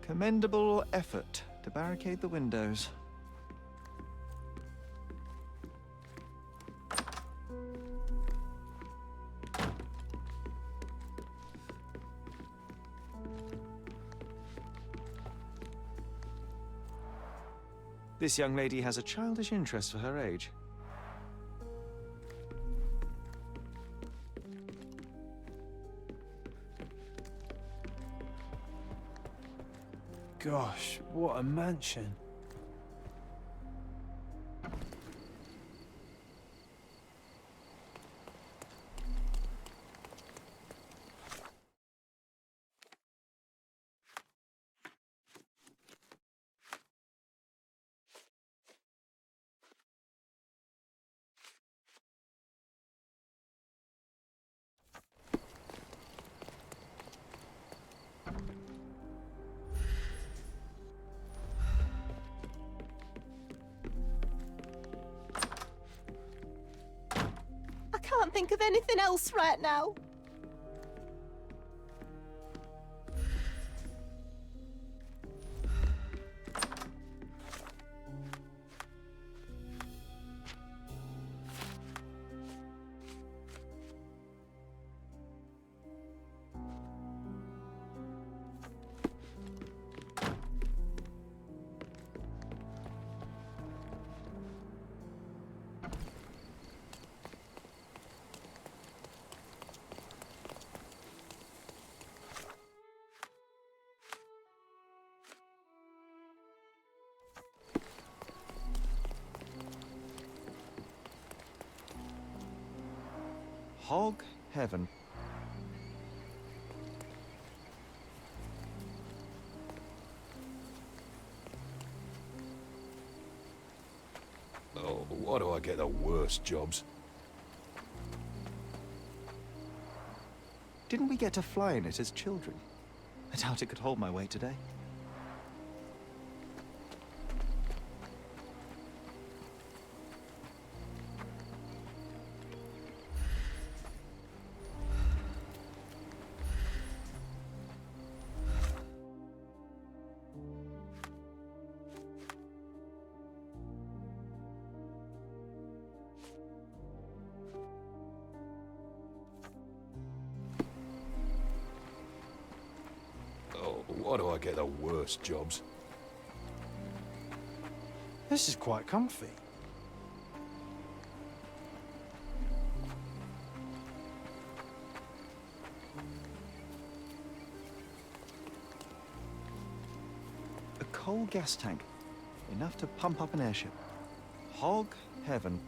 commendable effort to barricade the windows. This young lady has a childish interest for her age. Gosh, what a mansion. I can't think of anything else right now. Hog heaven. Oh, why do I get the worst jobs? Didn't we get to fly in it as children? I doubt it could hold my weight today. Why do I get the worst jobs? This is quite comfy. A coal gas tank. Enough to pump up an airship. Hog heaven.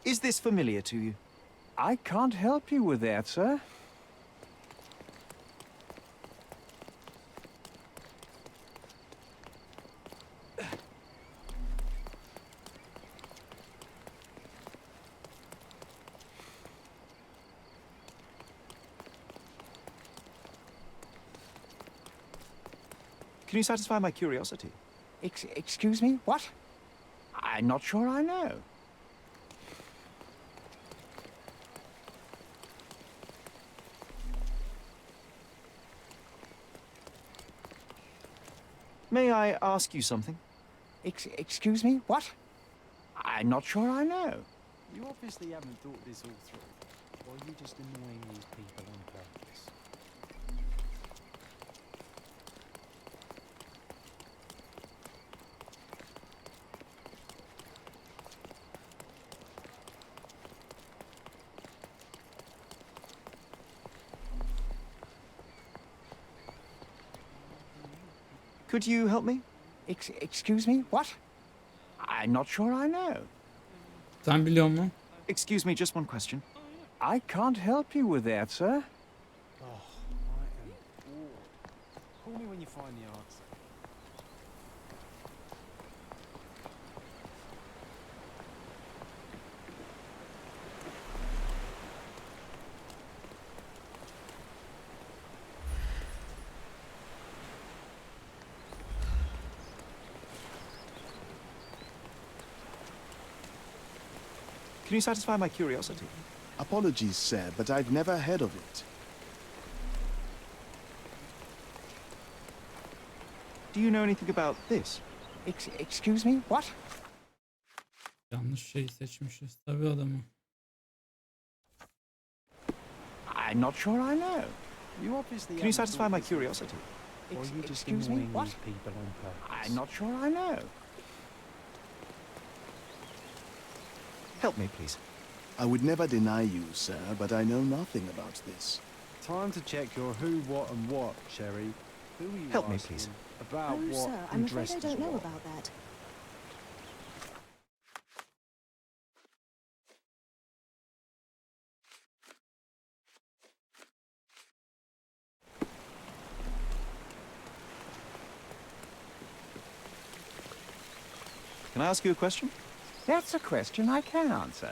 Is this familiar to you? I can't help you with that, sir. Can you satisfy my curiosity? Excuse me? What? I'm not sure I know. May I ask you something? Excuse me? What? I'm not sure I know. You obviously haven't thought this all through. Or are you just annoying these people on purpose? Could you help me? Excuse me? What? I'm not sure I know. Sen biliyor musun? Excuse me, just one question. I can't help you with that, sir. Oh, I am bored. Call me when you find the answer. Can you satisfy my curiosity? Apologies, sir, but I've never heard of it. Do you know anything about this? Excuse me? What? Yanlış şey seçmişiz tabii adamı. I'm not sure I know. You obviously Can you satisfy my curiosity? Or are you just Excuse me? annoying What? these people on purpose? I'm not sure I know. Help me, please. I would never deny you, sir, but I know nothing about this. Time to check your who, what, and what, Sherry. Who are you Help me, asking please. about Oh, what sir, and I'm afraid dressed I as don't know what? about that. Can I ask you a question? That's a question I can answer.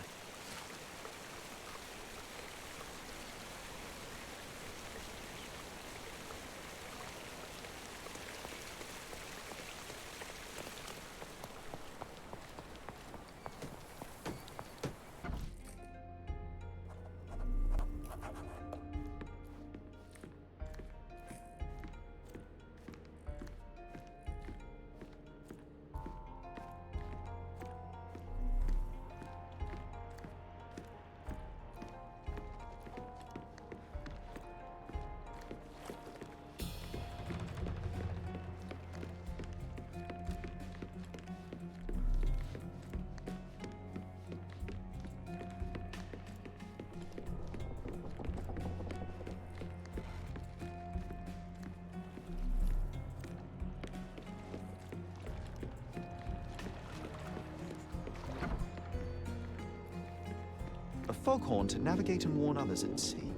A foghorn to navigate and warn others at sea. You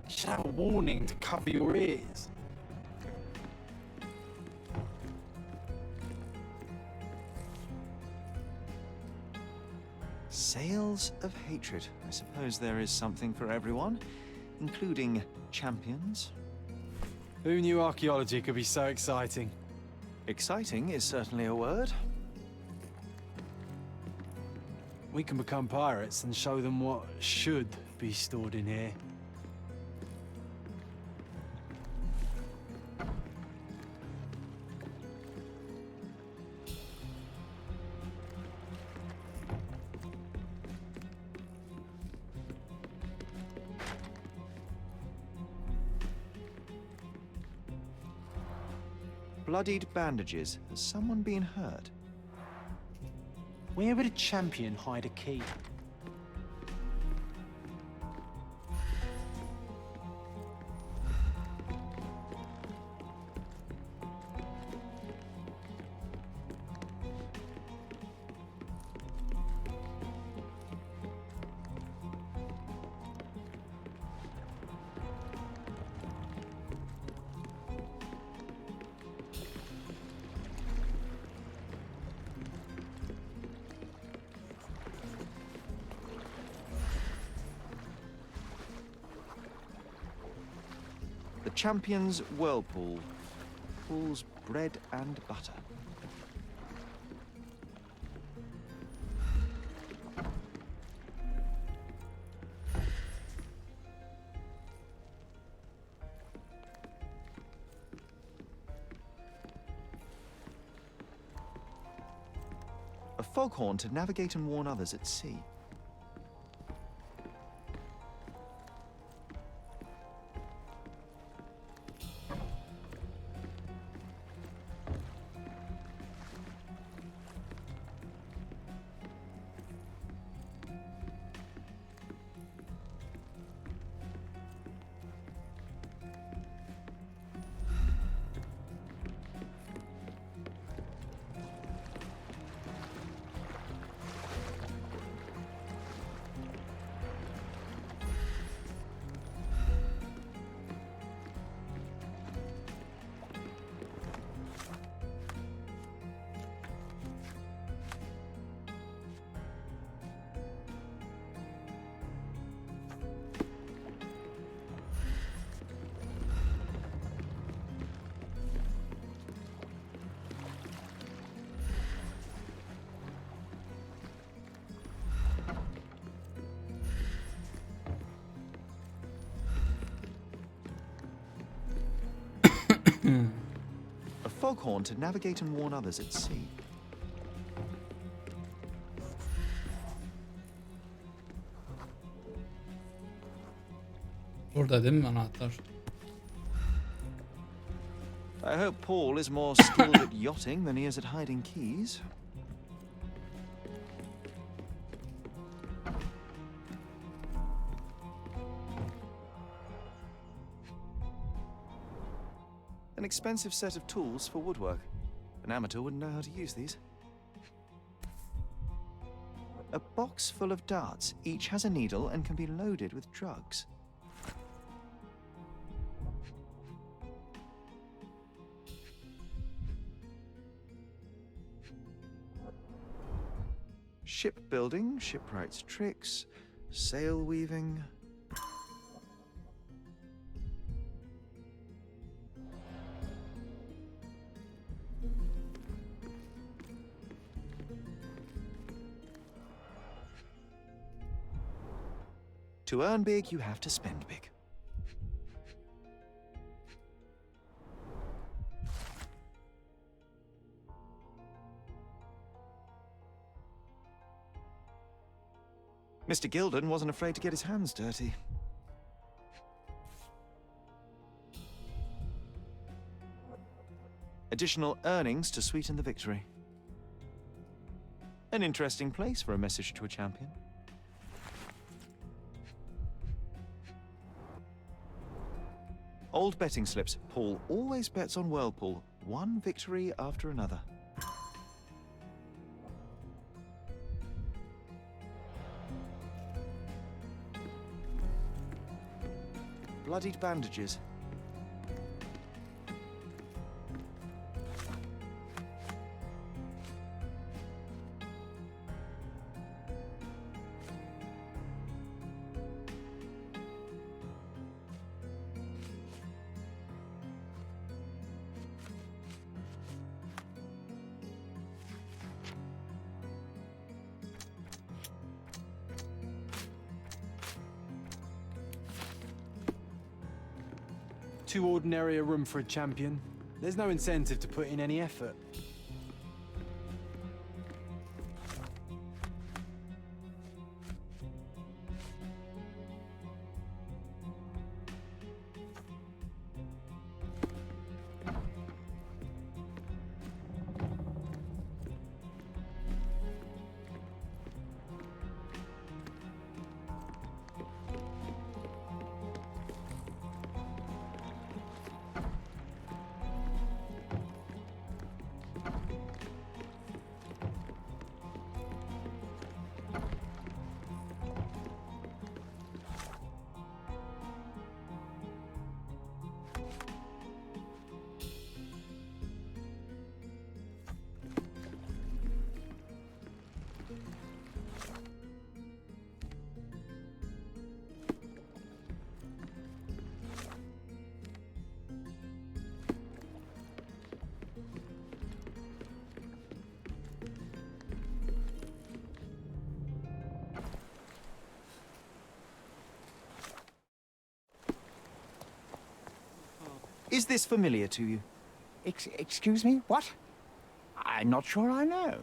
should have a warning to cover your ears. Sails of hatred. I suppose there is something for everyone, including champions. Who knew archaeology could be so exciting? Exciting is certainly a word. We can become pirates and show them what should be stored in here. Bloodied bandages. Has someone been hurt? Where would a champion hide a key? The champion's whirlpool. Pools bread and butter. A foghorn to navigate and warn others at sea. A foghorn to navigate and warn others at sea. Burada değil mi anahtar? I hope Paul is more skilled at yachting than he is at hiding keys. An expensive set of tools for woodwork. An amateur wouldn't know how to use these. A box full of darts. Each has a needle and can be loaded with drugs. shipbuilding, shipwright's tricks, sail weaving. To earn big, you have to spend big. Mr. Gilden wasn't afraid to get his hands dirty. Additional earnings to sweeten the victory. An interesting place for a message to a champion. Old betting slips. Paul always bets on Whirlpool. One victory after another. Bloodied bandages. Too ordinary a room for a champion. There's no incentive to put in any effort. Is this familiar to you? Excuse me? What? I'm not sure I know.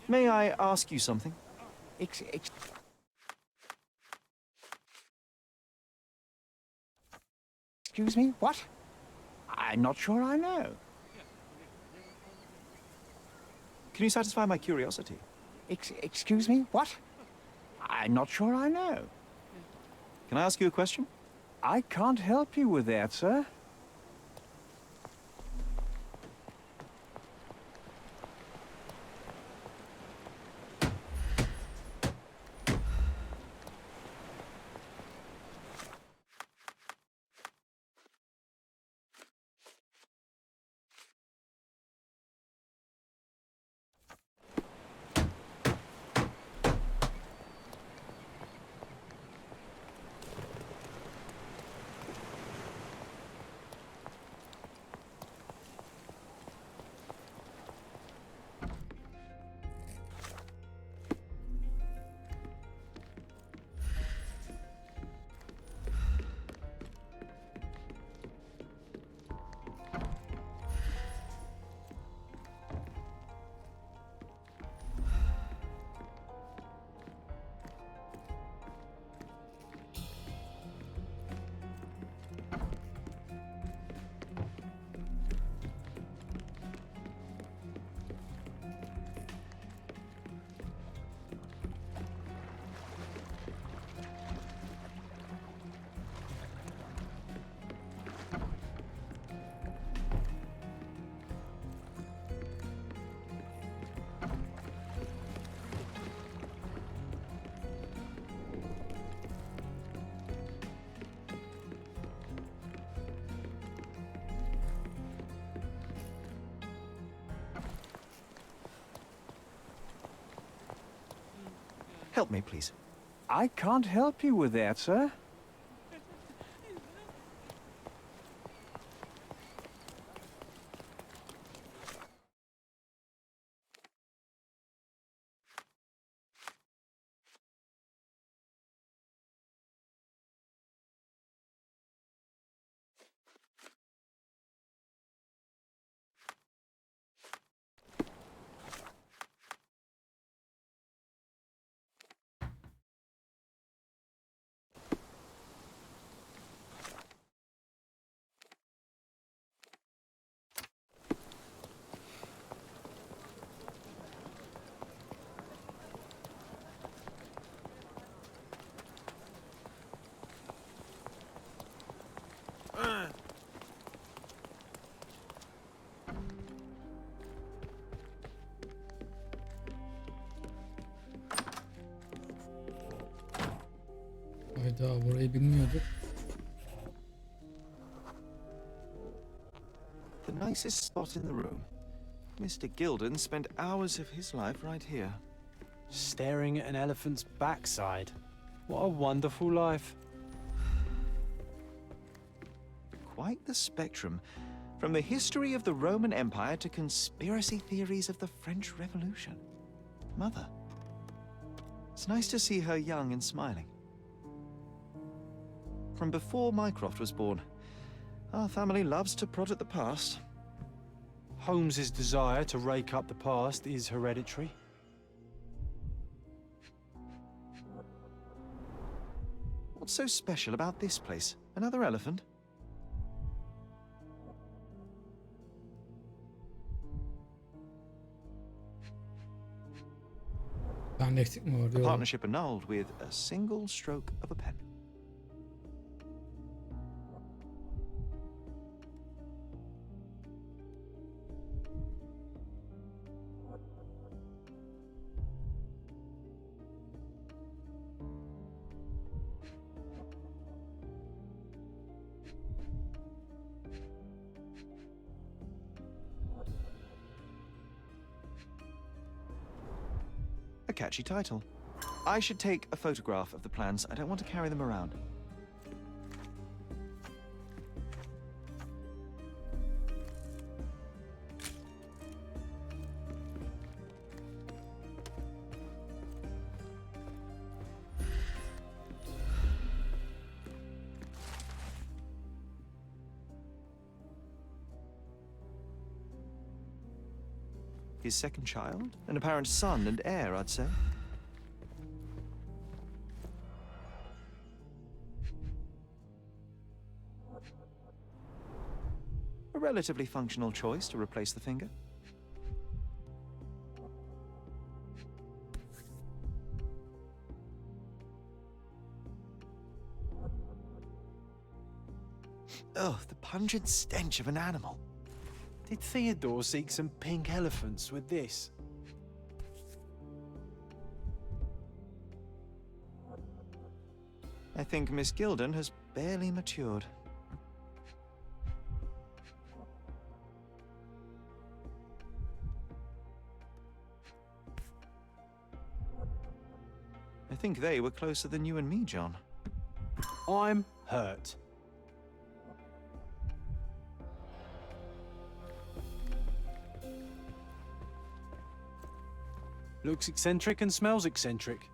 May I ask you something? Excuse me? What? I'm not sure I know. Can you satisfy my curiosity? Excuse me? What? I'm not sure I know. Can I ask you a question? I can't help you with that, sir. Help me, please. I can't help you with that, sir. Hayda, burayı bilmiyorduk. The nicest spot in the room. Mr. Gilden spent hours of his life right here. Staring at an elephant's backside. What a wonderful life. Quite the spectrum. From the history of the Roman Empire to conspiracy theories of the French Revolution. Mother. It's nice to see her young and smiling. From before Mycroft was born, our family loves to prod at the past. Holmes's desire to rake up the past is hereditary. What's so special about this place? Another elephant? Bende eksik mi var? The Yok. partnership annulled with a single stroke of a pen. A catchy title. I should take a photograph of the plans. I don't want to carry them around. His second child? An apparent son and heir, I'd say. A relatively functional choice to replace the finger. Oh, the pungent stench of an animal. Did Theodore seek some pink elephants with this? I think Miss Gilden has barely matured. I think they were closer than you and me, John. I'm hurt. Looks eccentric and smells eccentric.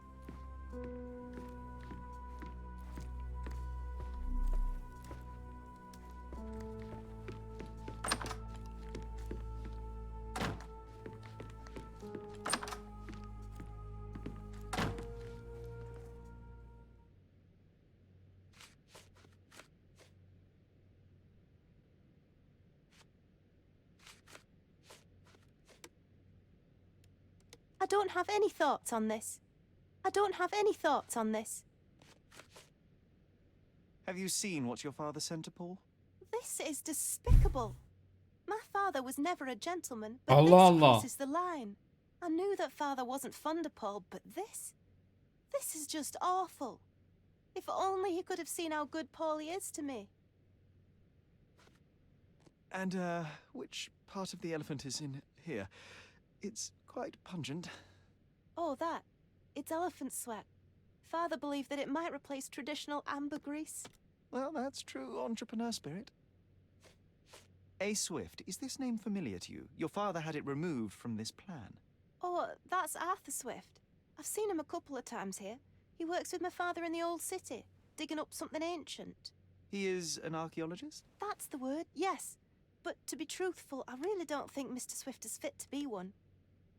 I don't have any thoughts on this. I don't have any thoughts on this. Have you seen what your father sent to Paul? This is despicable. My father was never a gentleman, but Allah this Allah. crosses the line. I knew that father wasn't fond of Paul, but this is just awful. If only he could have seen how good Paulie is to me. And, which part of the elephant is in here? It's quite pungent. Oh, that. It's elephant sweat. Father believed that it might replace traditional ambergris. Well, that's true entrepreneur spirit. A. Swift, is this name familiar to you? Your father had it removed from this plan. Oh, that's Arthur Swift. I've seen him a couple of times here. He works with my father in the old city, digging up something ancient. He is an archaeologist? That's the word, yes. But to be truthful, I really don't think Mr. Swift is fit to be one.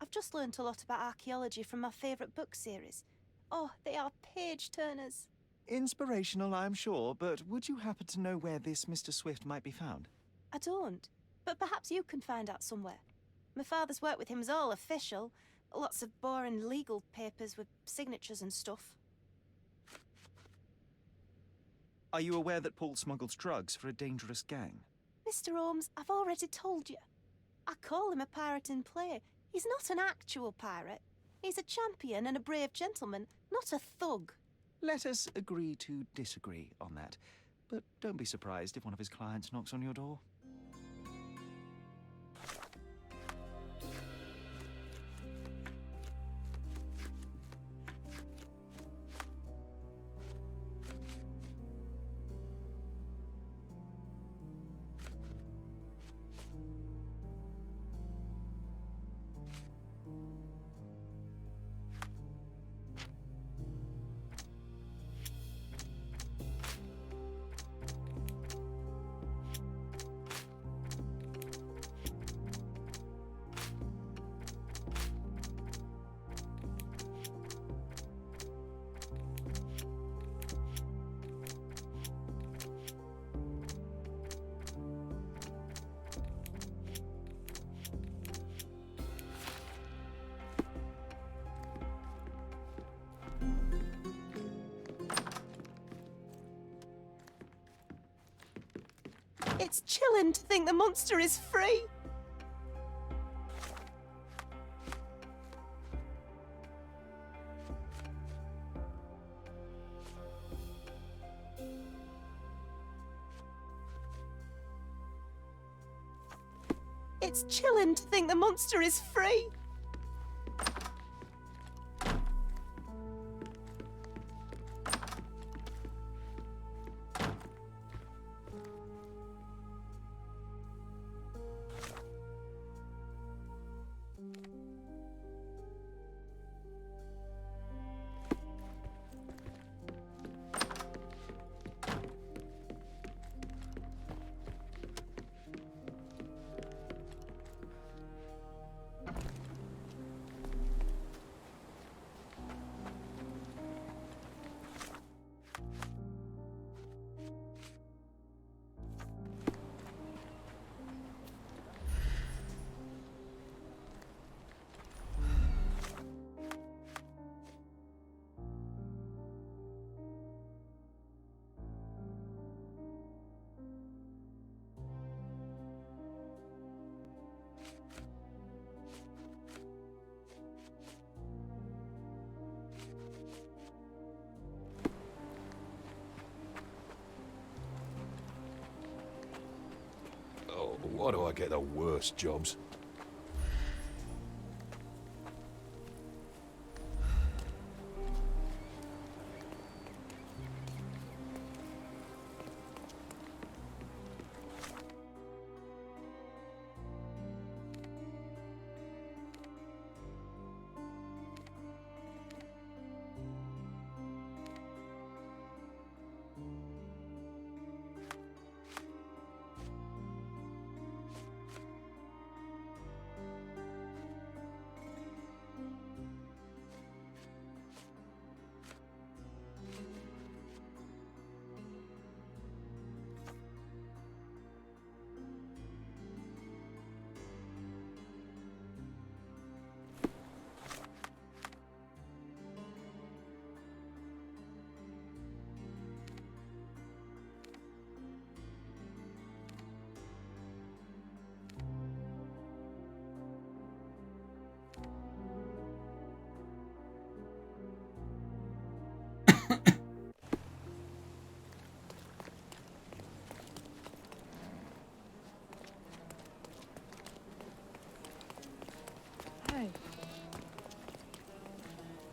I've just learnt a lot about archaeology from my favourite book series. Oh, they are page-turners. Inspirational, I'm sure, but would you happen to know where this Mr. Swift might be found? I don't, but perhaps you can find out somewhere. My father's work with him is all official. Lots of boring legal papers with signatures and stuff. Are you aware that Paul smuggles drugs for a dangerous gang? Mr. Holmes, I've already told you. I call him a pirate in play. He's not an actual pirate. He's a champion and a brave gentleman, not a thug. Let us agree to disagree on that. But don't be surprised if one of his clients knocks on your door. It's chilling to think the monster is free. It's chilling to think the monster is free. Oh, why do I get the worst jobs?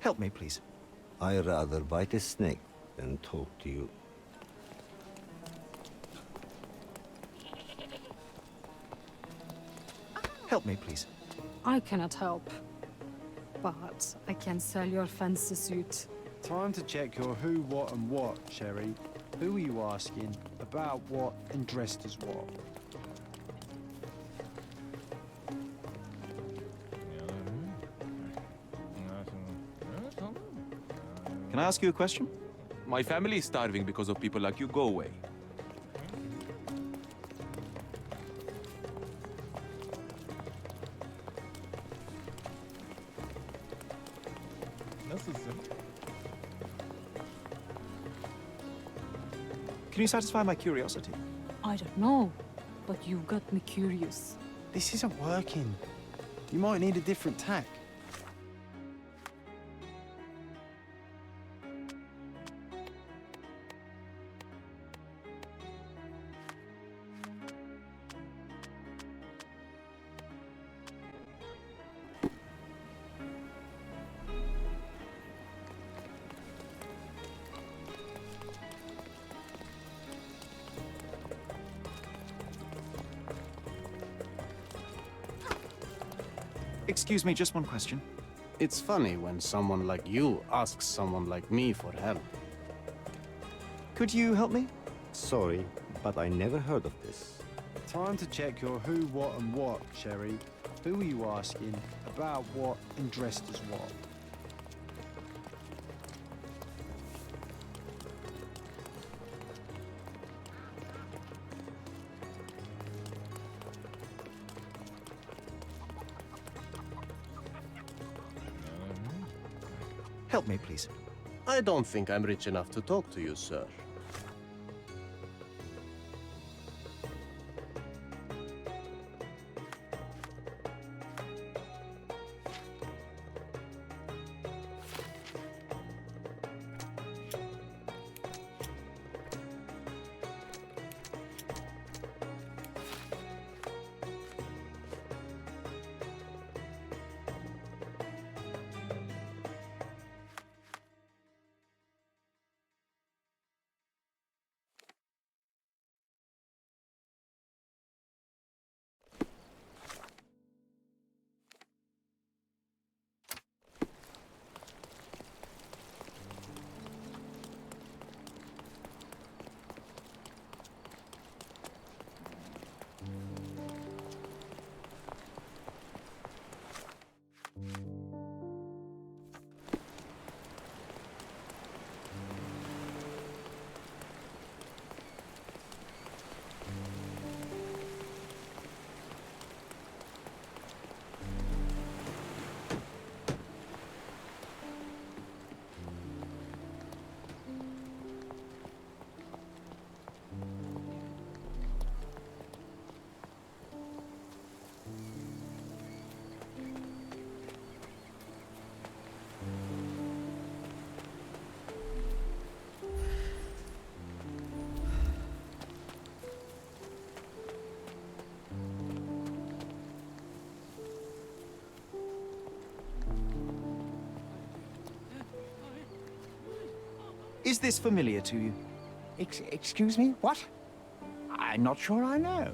Help me, please. I rather bite a snake than talk to you. Help me, please. I cannot help. But I can sell your fancy suit. Time to check your who, what, and what, Sherry. Who are you asking? About what and dressed as what? Can I ask you a question? My family is starving because of people like you. Go away. Nasılsın? Can you satisfy my curiosity? I don't know, but you got me curious. This isn't working. You might need a different tack. Excuse me, just one question. It's funny when someone like you asks someone like me for help. Could you help me? Sorry, but I never heard of this. Time to check your who, what, and what, Sherry. Who are you asking? About what and dressed as what? Help me, please. I don't think I'm rich enough to talk to you, sir. Is this familiar to you? Excuse me? What? I'm not sure I know.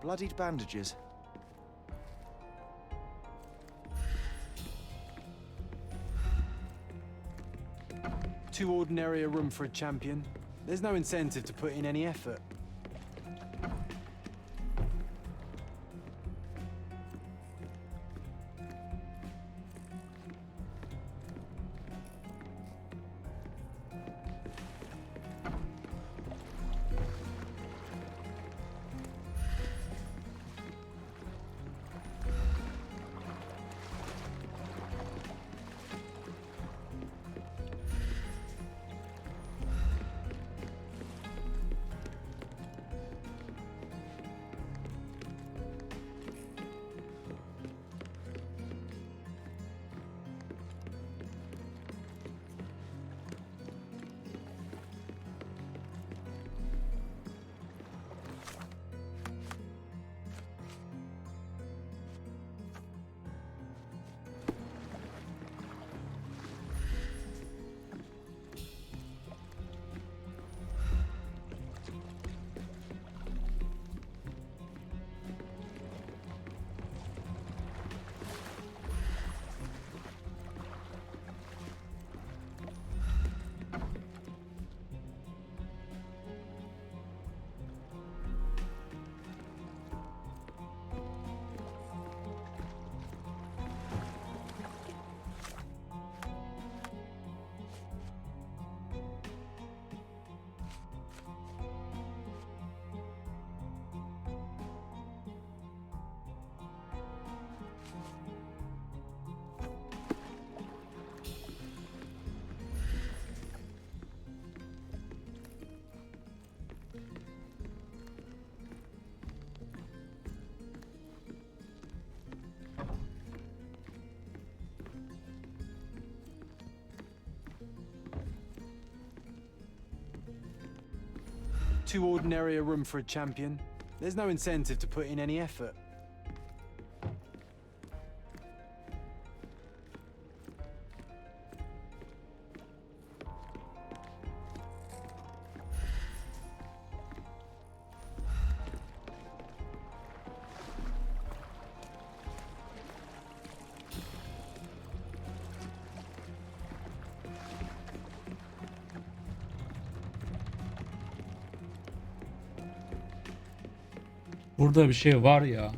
Bloodied bandages. Too ordinary a room for a champion. There's no incentive to put in any effort. too ordinary a room for a champion. There's no incentive to put in any effort. Burada bir şey var ya.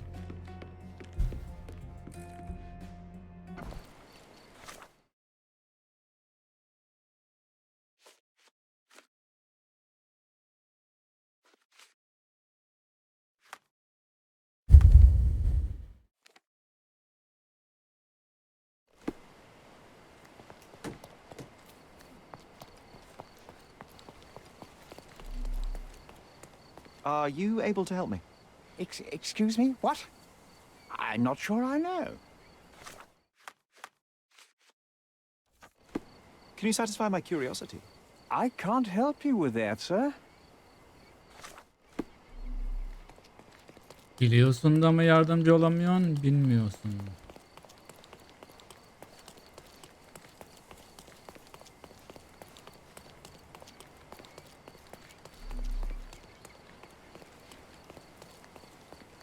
Are you able to help me? Excuse me? What? I'm not sure I know. Can you satisfy my curiosity? I can't help you with that, sir. Biliyorsun da mı yardımcı olamıyorsun, bilmiyorsun.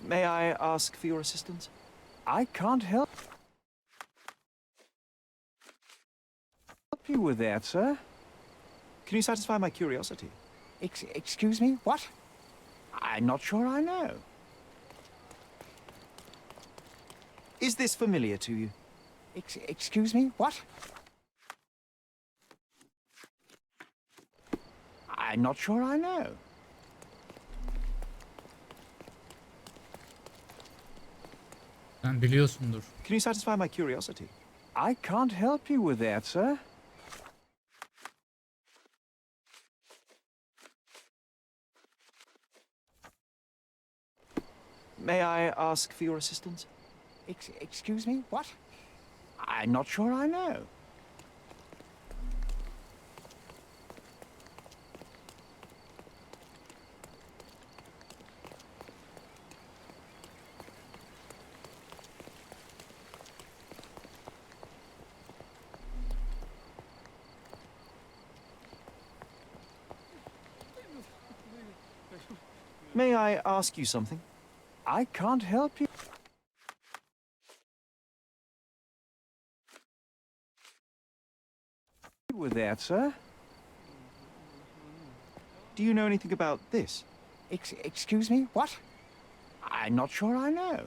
May I ask for your assistance? I can't help you with that, sir. Can you satisfy my curiosity? Excuse me? What? I'm not sure I know. Is this familiar to you? Excuse me? What? I'm not sure I know. Sen biliyorsundur. Can you satisfy my curiosity? I can't help you with that, sir. May I ask for your assistance? Excuse me? What? I'm not sure I know. May I ask you something? I can't help you with that, sir. Do you know anything about this? Excuse me? What? I'm not sure I know.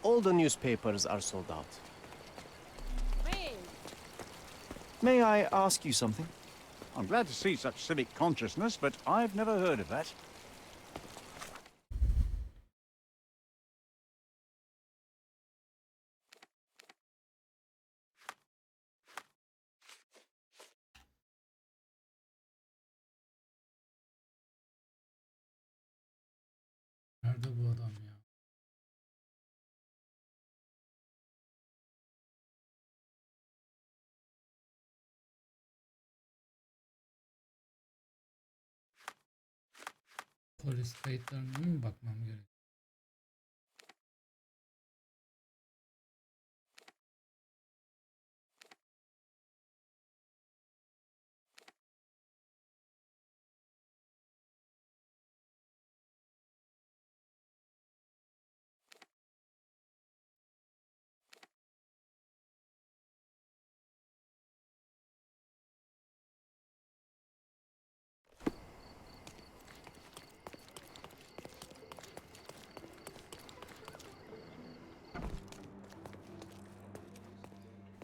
All the newspapers are sold out. May I ask you something? I'm glad to see such civic consciousness, but I've never heard of that. Nerede bu adam ya? Polis kayıtlarına mı bakmam gerek?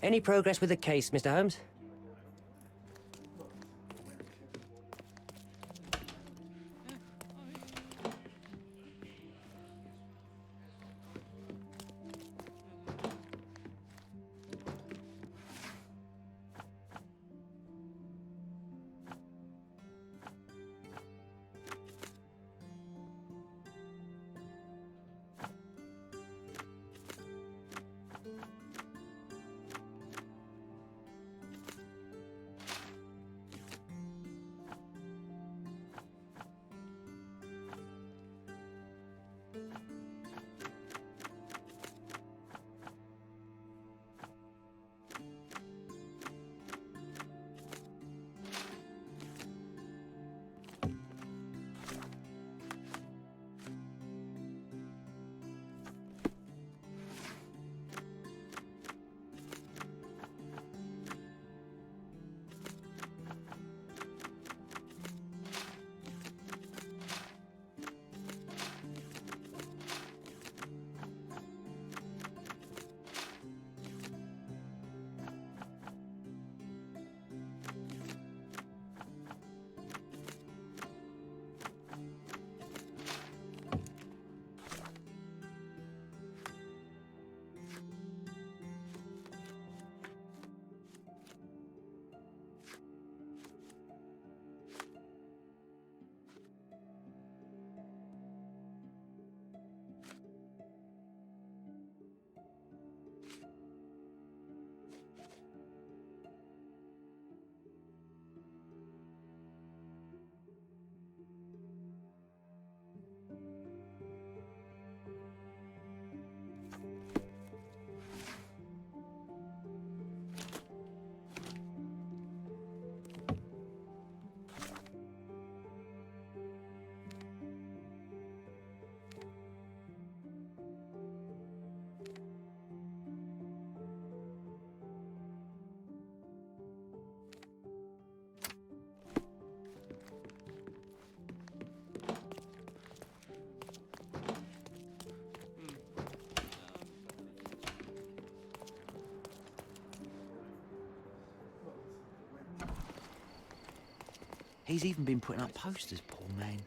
Any progress with the case, Mr. Holmes? He's even been putting up posters, poor man.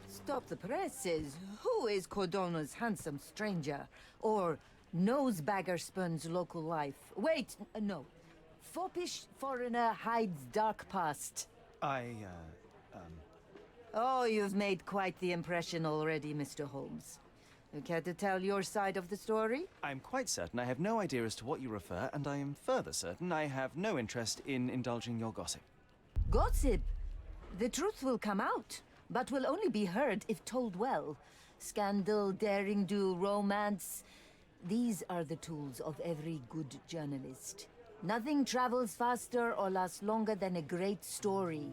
Stop the presses. Who is Cordona's handsome stranger? Or nosebagger spurns local life? Wait, no. Foppish foreigner hides dark past. Oh, you've made quite the impression already, Mr. Holmes. You care to tell your side of the story? I'm quite certain I have no idea as to what you refer, and I am further certain I have no interest in indulging your gossip. Gossip? The truth will come out, but will only be heard if told well. Scandal, daring-do, romance. These are the tools of every good journalist. Nothing travels faster or lasts longer than a great story.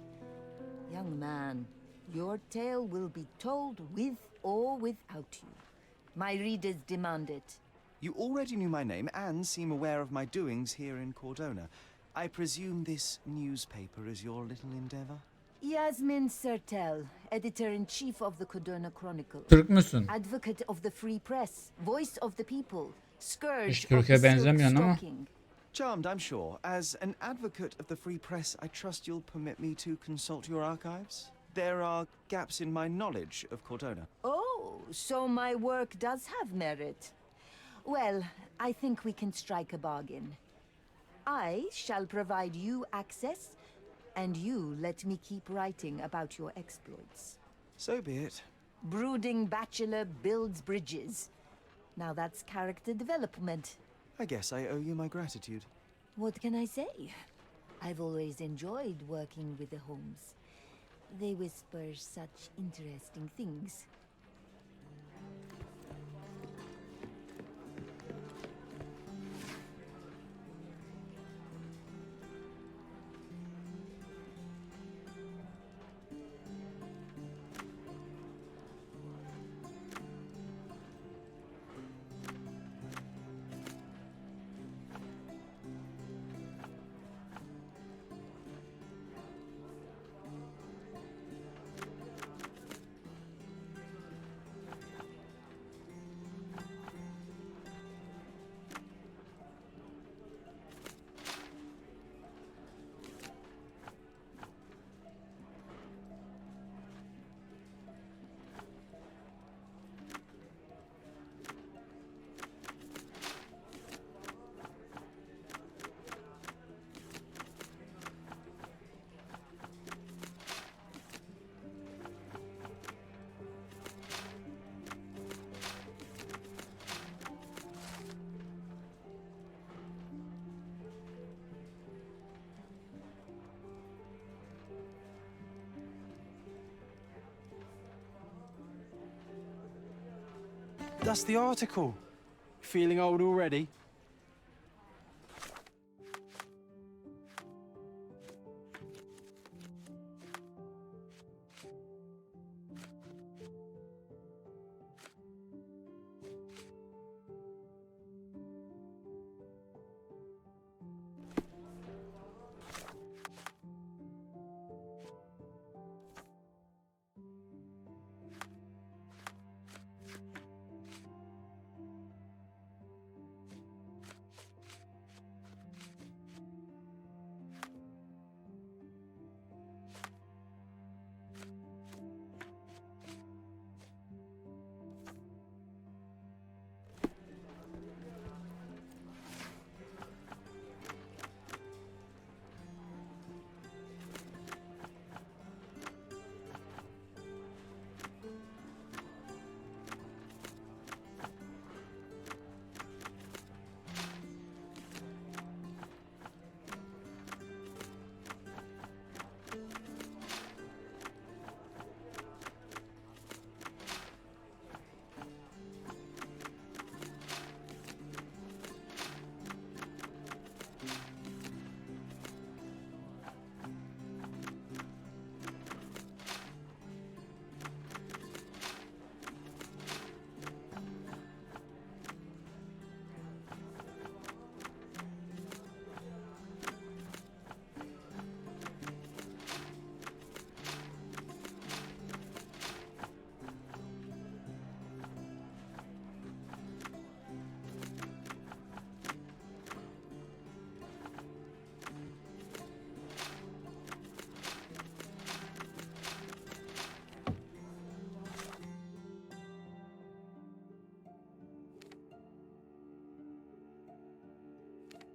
Young man, your tale will be told with or without you. My readers demand it. You already knew my name and seem aware of my doings here in Cordona. I presume this newspaper is your little endeavor? Yasmin Sertel, editor-in-chief of the Cordona Chronicle. Türk müsün? Advocate of the free press, voice of the people, scourge Hiç of the Türkiye silk benzemiyorsun ama. stocking. Charmed, I'm sure. As an advocate of the free press, I trust you'll permit me to consult your archives? There are gaps in my knowledge of Cordona. Oh, so my work does have merit. Well, I think we can strike a bargain. I shall provide you access, and you let me keep writing about your exploits. So be it. Brooding bachelor builds bridges. Now that's character development. I guess I owe you my gratitude. What can I say? I've always enjoyed working with the Holmes. They whisper such interesting things. that's the article. Feeling old already?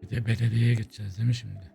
Bir de belediyeye gideceğiz değil mi şimdi?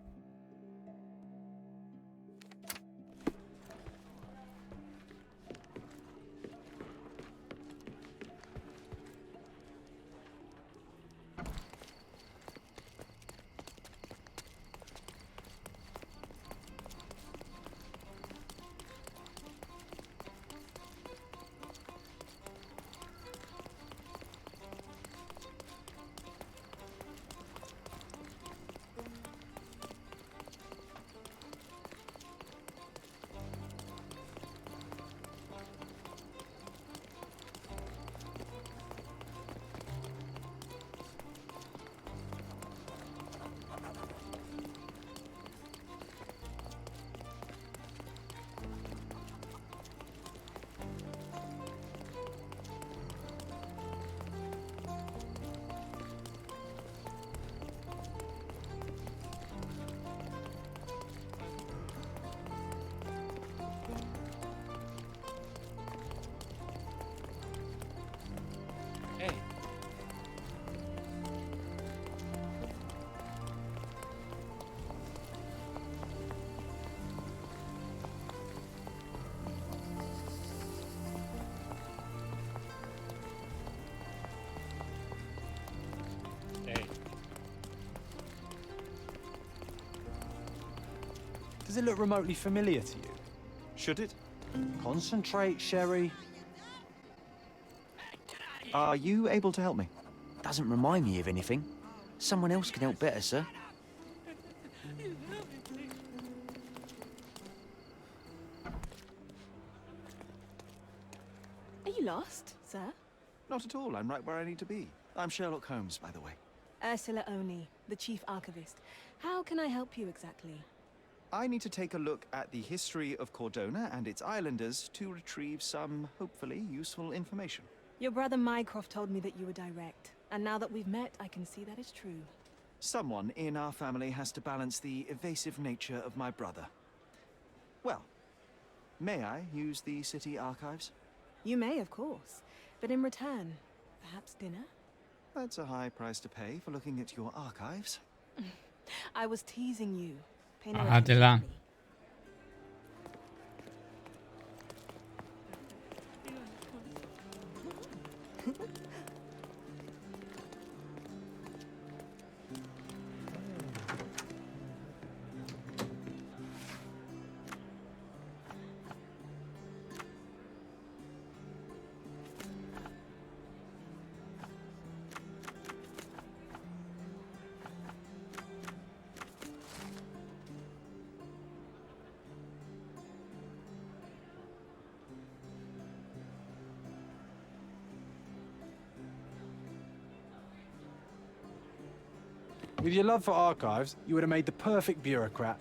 Does it look remotely familiar to you? Should it? Concentrate, Sherry. Are you able to help me? Doesn't remind me of anything. Someone else can help better, sir. Are you lost, sir? Not at all. I'm right where I need to be. I'm Sherlock Holmes, by the way. Ursula Oni, the chief archivist. How can I help you exactly? I need to take a look at the history of Cordona and its islanders to retrieve some, hopefully, useful information. Your brother Mycroft told me that you were direct, and now that we've met, I can see that is true. Someone in our family has to balance the evasive nature of my brother. Well, may I use the city archives? You may, of course, but in return, perhaps dinner? That's a high price to pay for looking at your archives. I was teasing you. Pay no Hadi attention lan. to me. With your love for archives, you would have made the perfect bureaucrat.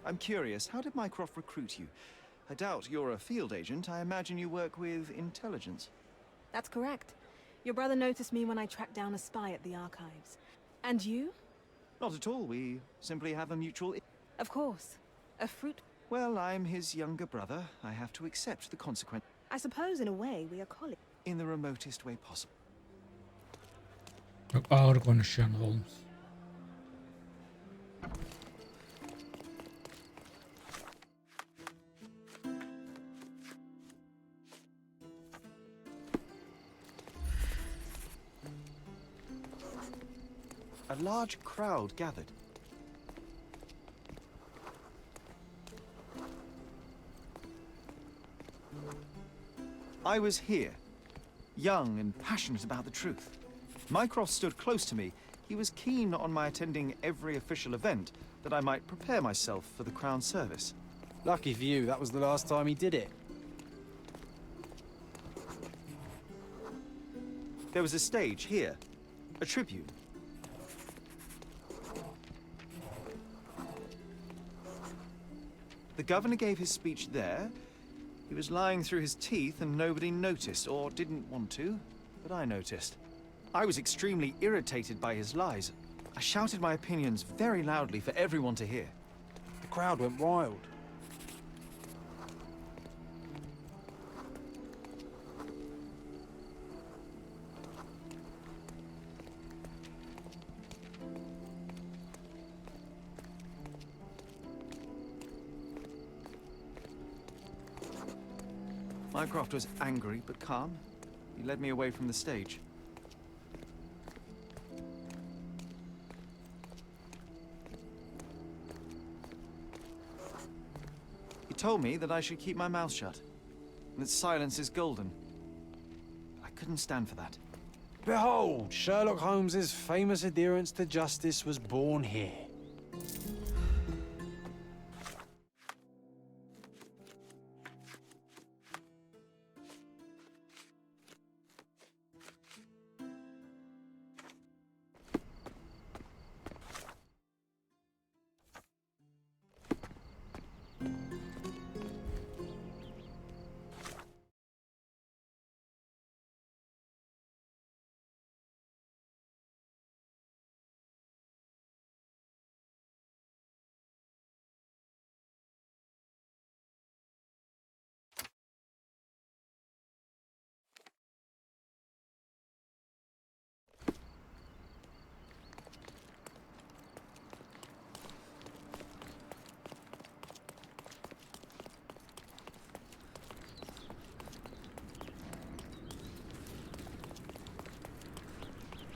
I'm curious, how did Mycroft recruit you? I doubt you're a field agent. I imagine you work with intelligence. That's correct. Your brother noticed me when I tracked down a spy at the archives. And you? Not at all. We simply have a mutual... Of course. A fruit... Well, I'm his younger brother. I have to accept the consequence. I suppose, in a way, we are colleagues. In the remotest way possible. Çok ağır konuşuyorsun Holmes. A large crowd gathered. I was here, young and passionate about the truth. Mycroft stood close to me. He was keen on my attending every official event, that I might prepare myself for the Crown service. Lucky for you, that was the last time he did it. There was a stage here, a tribune. The governor gave his speech there. He was lying through his teeth and nobody noticed, or didn't want to, but I noticed. I was extremely irritated by his lies. I shouted my opinions very loudly for everyone to hear. The crowd went wild. Mycroft was angry but calm. He led me away from the stage. He told me that I should keep my mouth shut, and that silence is golden. I couldn't stand for that. Behold, Sherlock Holmes's famous adherence to justice was born here.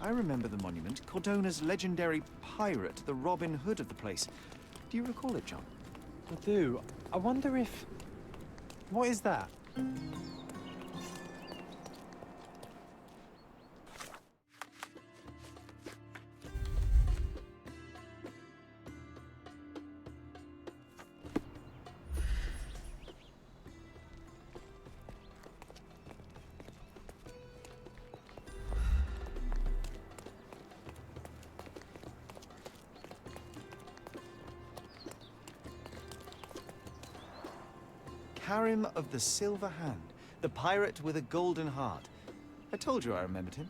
I remember the monument, Cordona's legendary pirate, the Robin Hood of the place. Do you recall it, John? I do. I wonder if... What is that? Karim of the Silver Hand, the pirate with a golden heart. I told you I remembered him.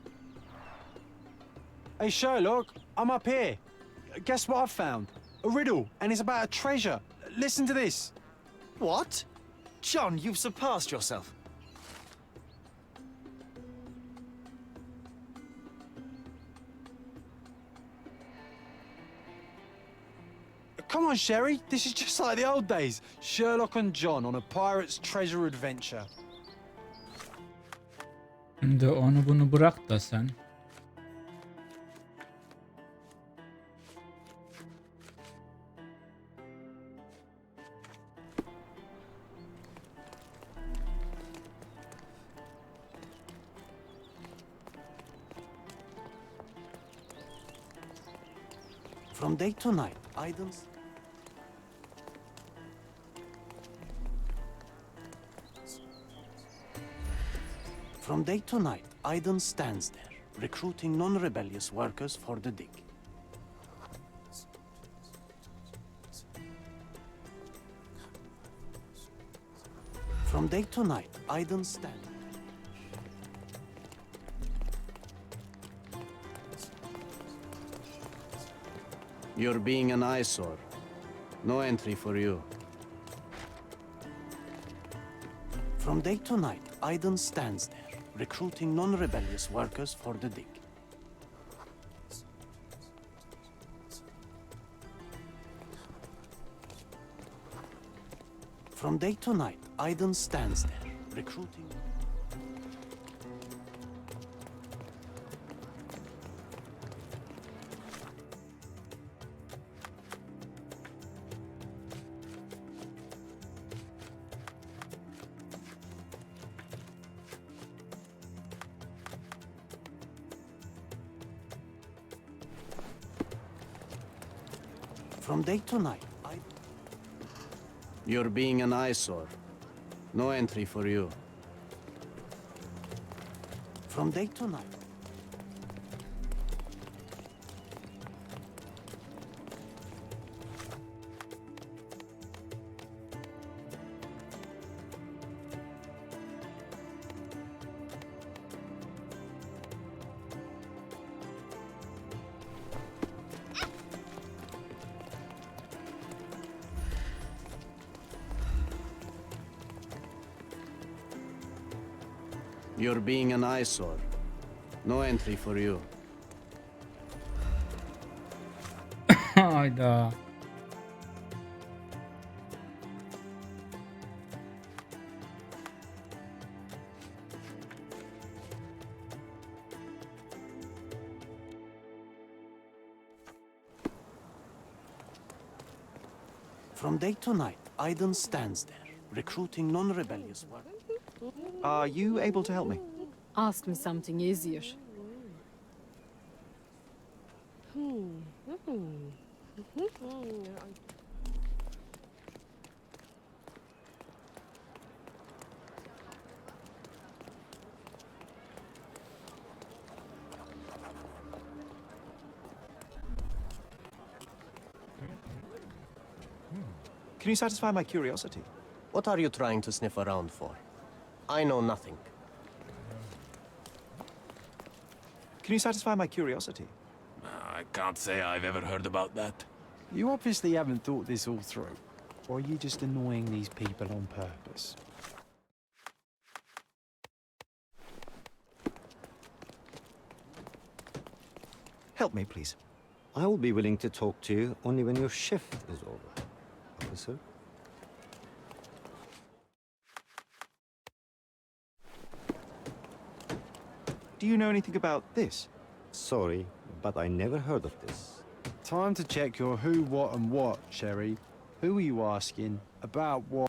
Hey, Sherlock, I'm up here. Guess what I've found? A riddle, and it's about a treasure. Listen to this. What? John, you've surpassed yourself. Come on, Sherry. This is just like the old days. Sherlock and John on a pirate's treasure adventure. Şimdi onu bunu bırak da sen. From day to night, Idens. From day to night, Aiden stands there, recruiting non-rebellious workers for the dig. From day to night, Aiden stands. You're being an eyesore. No entry for you. From day to night, Aiden stands there, recruiting non-rebellious workers for the dig. From day to night, Aiden stands there, recruiting... From day to night, You're being an eyesore. No entry for you. From day to night. You're being an eyesore. No entry for you. Hayda. From day to night, Aiden stands there, recruiting non-rebellious workers. Are you able to help me? Ask me something easier. Can you satisfy my curiosity? What are you trying to sniff around for? I know nothing. Can you satisfy my curiosity? I can't say I've ever heard about that. You obviously haven't thought this all through. Or are you just annoying these people on purpose? Help me, please. I will be willing to talk to you only when your shift is over, officer. Do you know anything about this? Sorry, but I never heard of this. Time to check your who, what, and what, Sherry. Who are you asking? About what?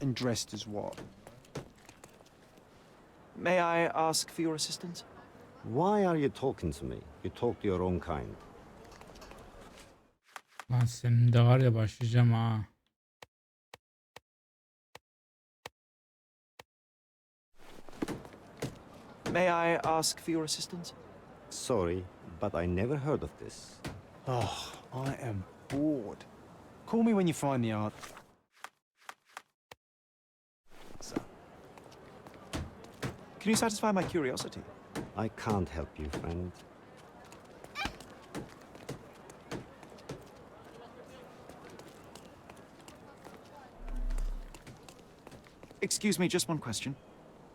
And dressed as what? May I ask for your assistance? Why are you talking to me? You talk to your own kind. Lan senin de var ya başlayacağım ha. May I ask for your assistance? Sorry, but I never heard of this. Oh, I am bored. Call me when you find the art. Can you satisfy my curiosity? I can't help you, friend. Excuse me, just one question.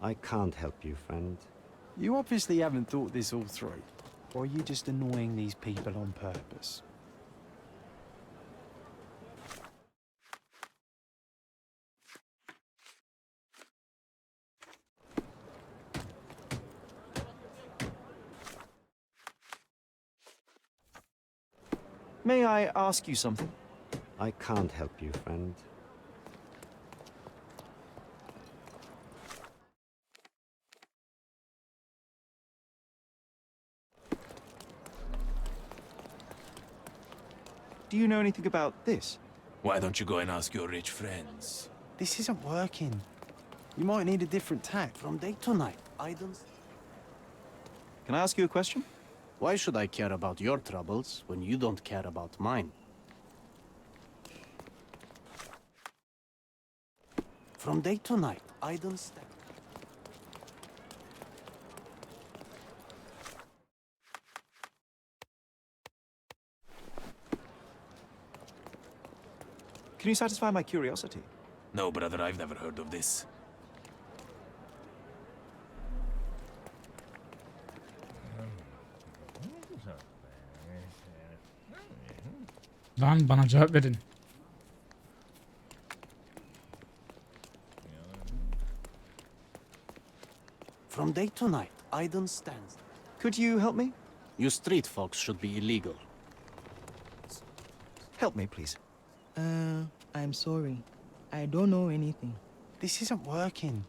I can't help you, friend. You obviously haven't thought this all through. Or are you just annoying these people on purpose? May I ask you something? I can't help you, friend. Do you know anything about this? Why don't you go and ask your rich friends? This isn't working. You might need a different tack. From day to night, I don't... Can I ask you a question? Why should I care about your troubles when you don't care about mine? From day to night, I don't stand. Can you satisfy my curiosity? No, brother, I've never heard of this. Lan bana cevap verin. From day to night, I don't stand. Could you help me? You street folks should be illegal. Help me, please. I'm sorry. I don't know anything. This isn't working.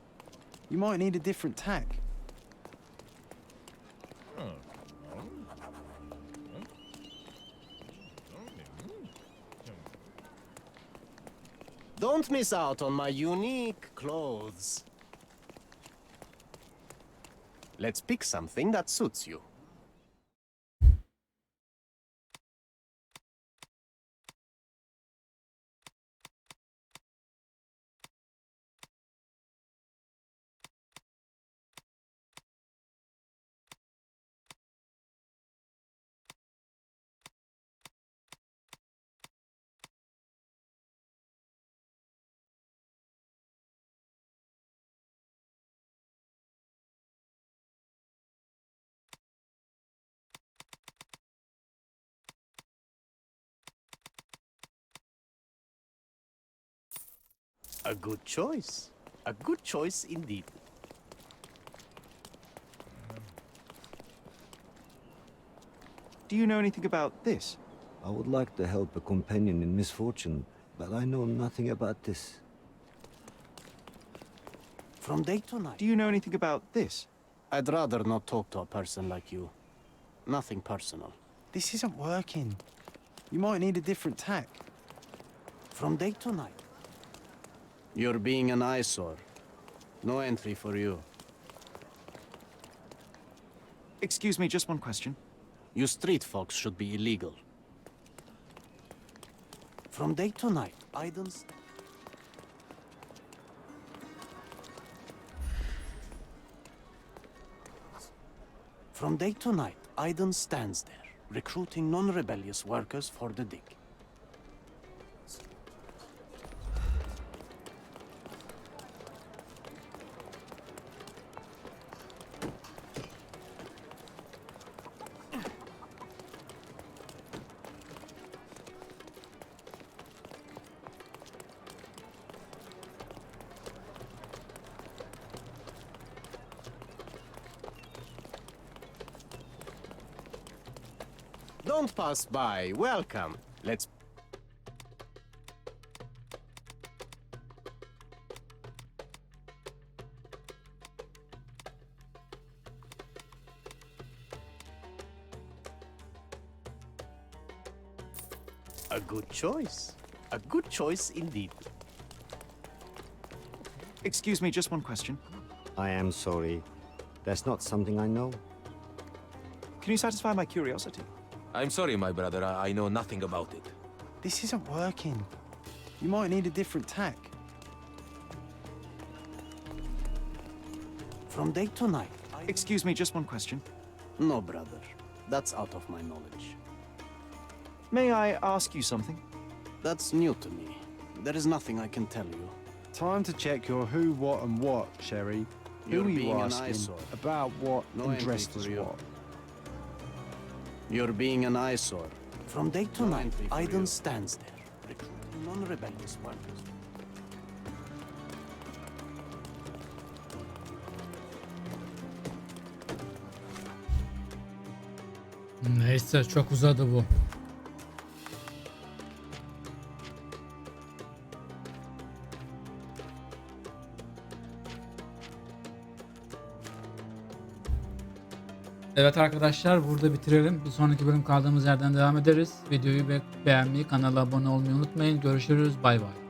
You might need a different tack. Don't miss out on my unique clothes. Let's pick something that suits you. A good choice. A good choice indeed. Do you know anything about this? I would like to help a companion in misfortune, but I know nothing about this. From day to night. Do you know anything about this? I'd rather not talk to a person like you. Nothing personal. This isn't working. You might need a different tack. From day to night. You're being an eyesore. No entry for you. Excuse me, just one question. You street folks should be illegal. From day to night, I don't... From day to night, Aiden stands there, recruiting non-rebellious workers for the dig. Don't pass by. Welcome. Let's... A good choice. A good choice indeed. Excuse me, just one question. I am sorry. That's not something I know. Can you satisfy my curiosity? I'm sorry, my brother. I know nothing about it. This isn't working. You might need a different tack. From day to night. Excuse me, just one question. No, brother. That's out of my knowledge. May I ask you something? That's new to me. There is nothing I can tell you. Time to check your who, what, and what, Sherry. You're Who are you being an asking? eyesore. About what? No and entry dressed for as you. what? You're being an eyesore. From day to No night, entry for Aiden you. stands there, recruiting non-rebellious ones. Neyse, çok uzadı bu. Evet arkadaşlar, burada bitirelim. Bir sonraki bölüm kaldığımız yerden devam ederiz. Videoyu beğenmeyi, kanala abone olmayı unutmayın. Görüşürüz. Bay bay.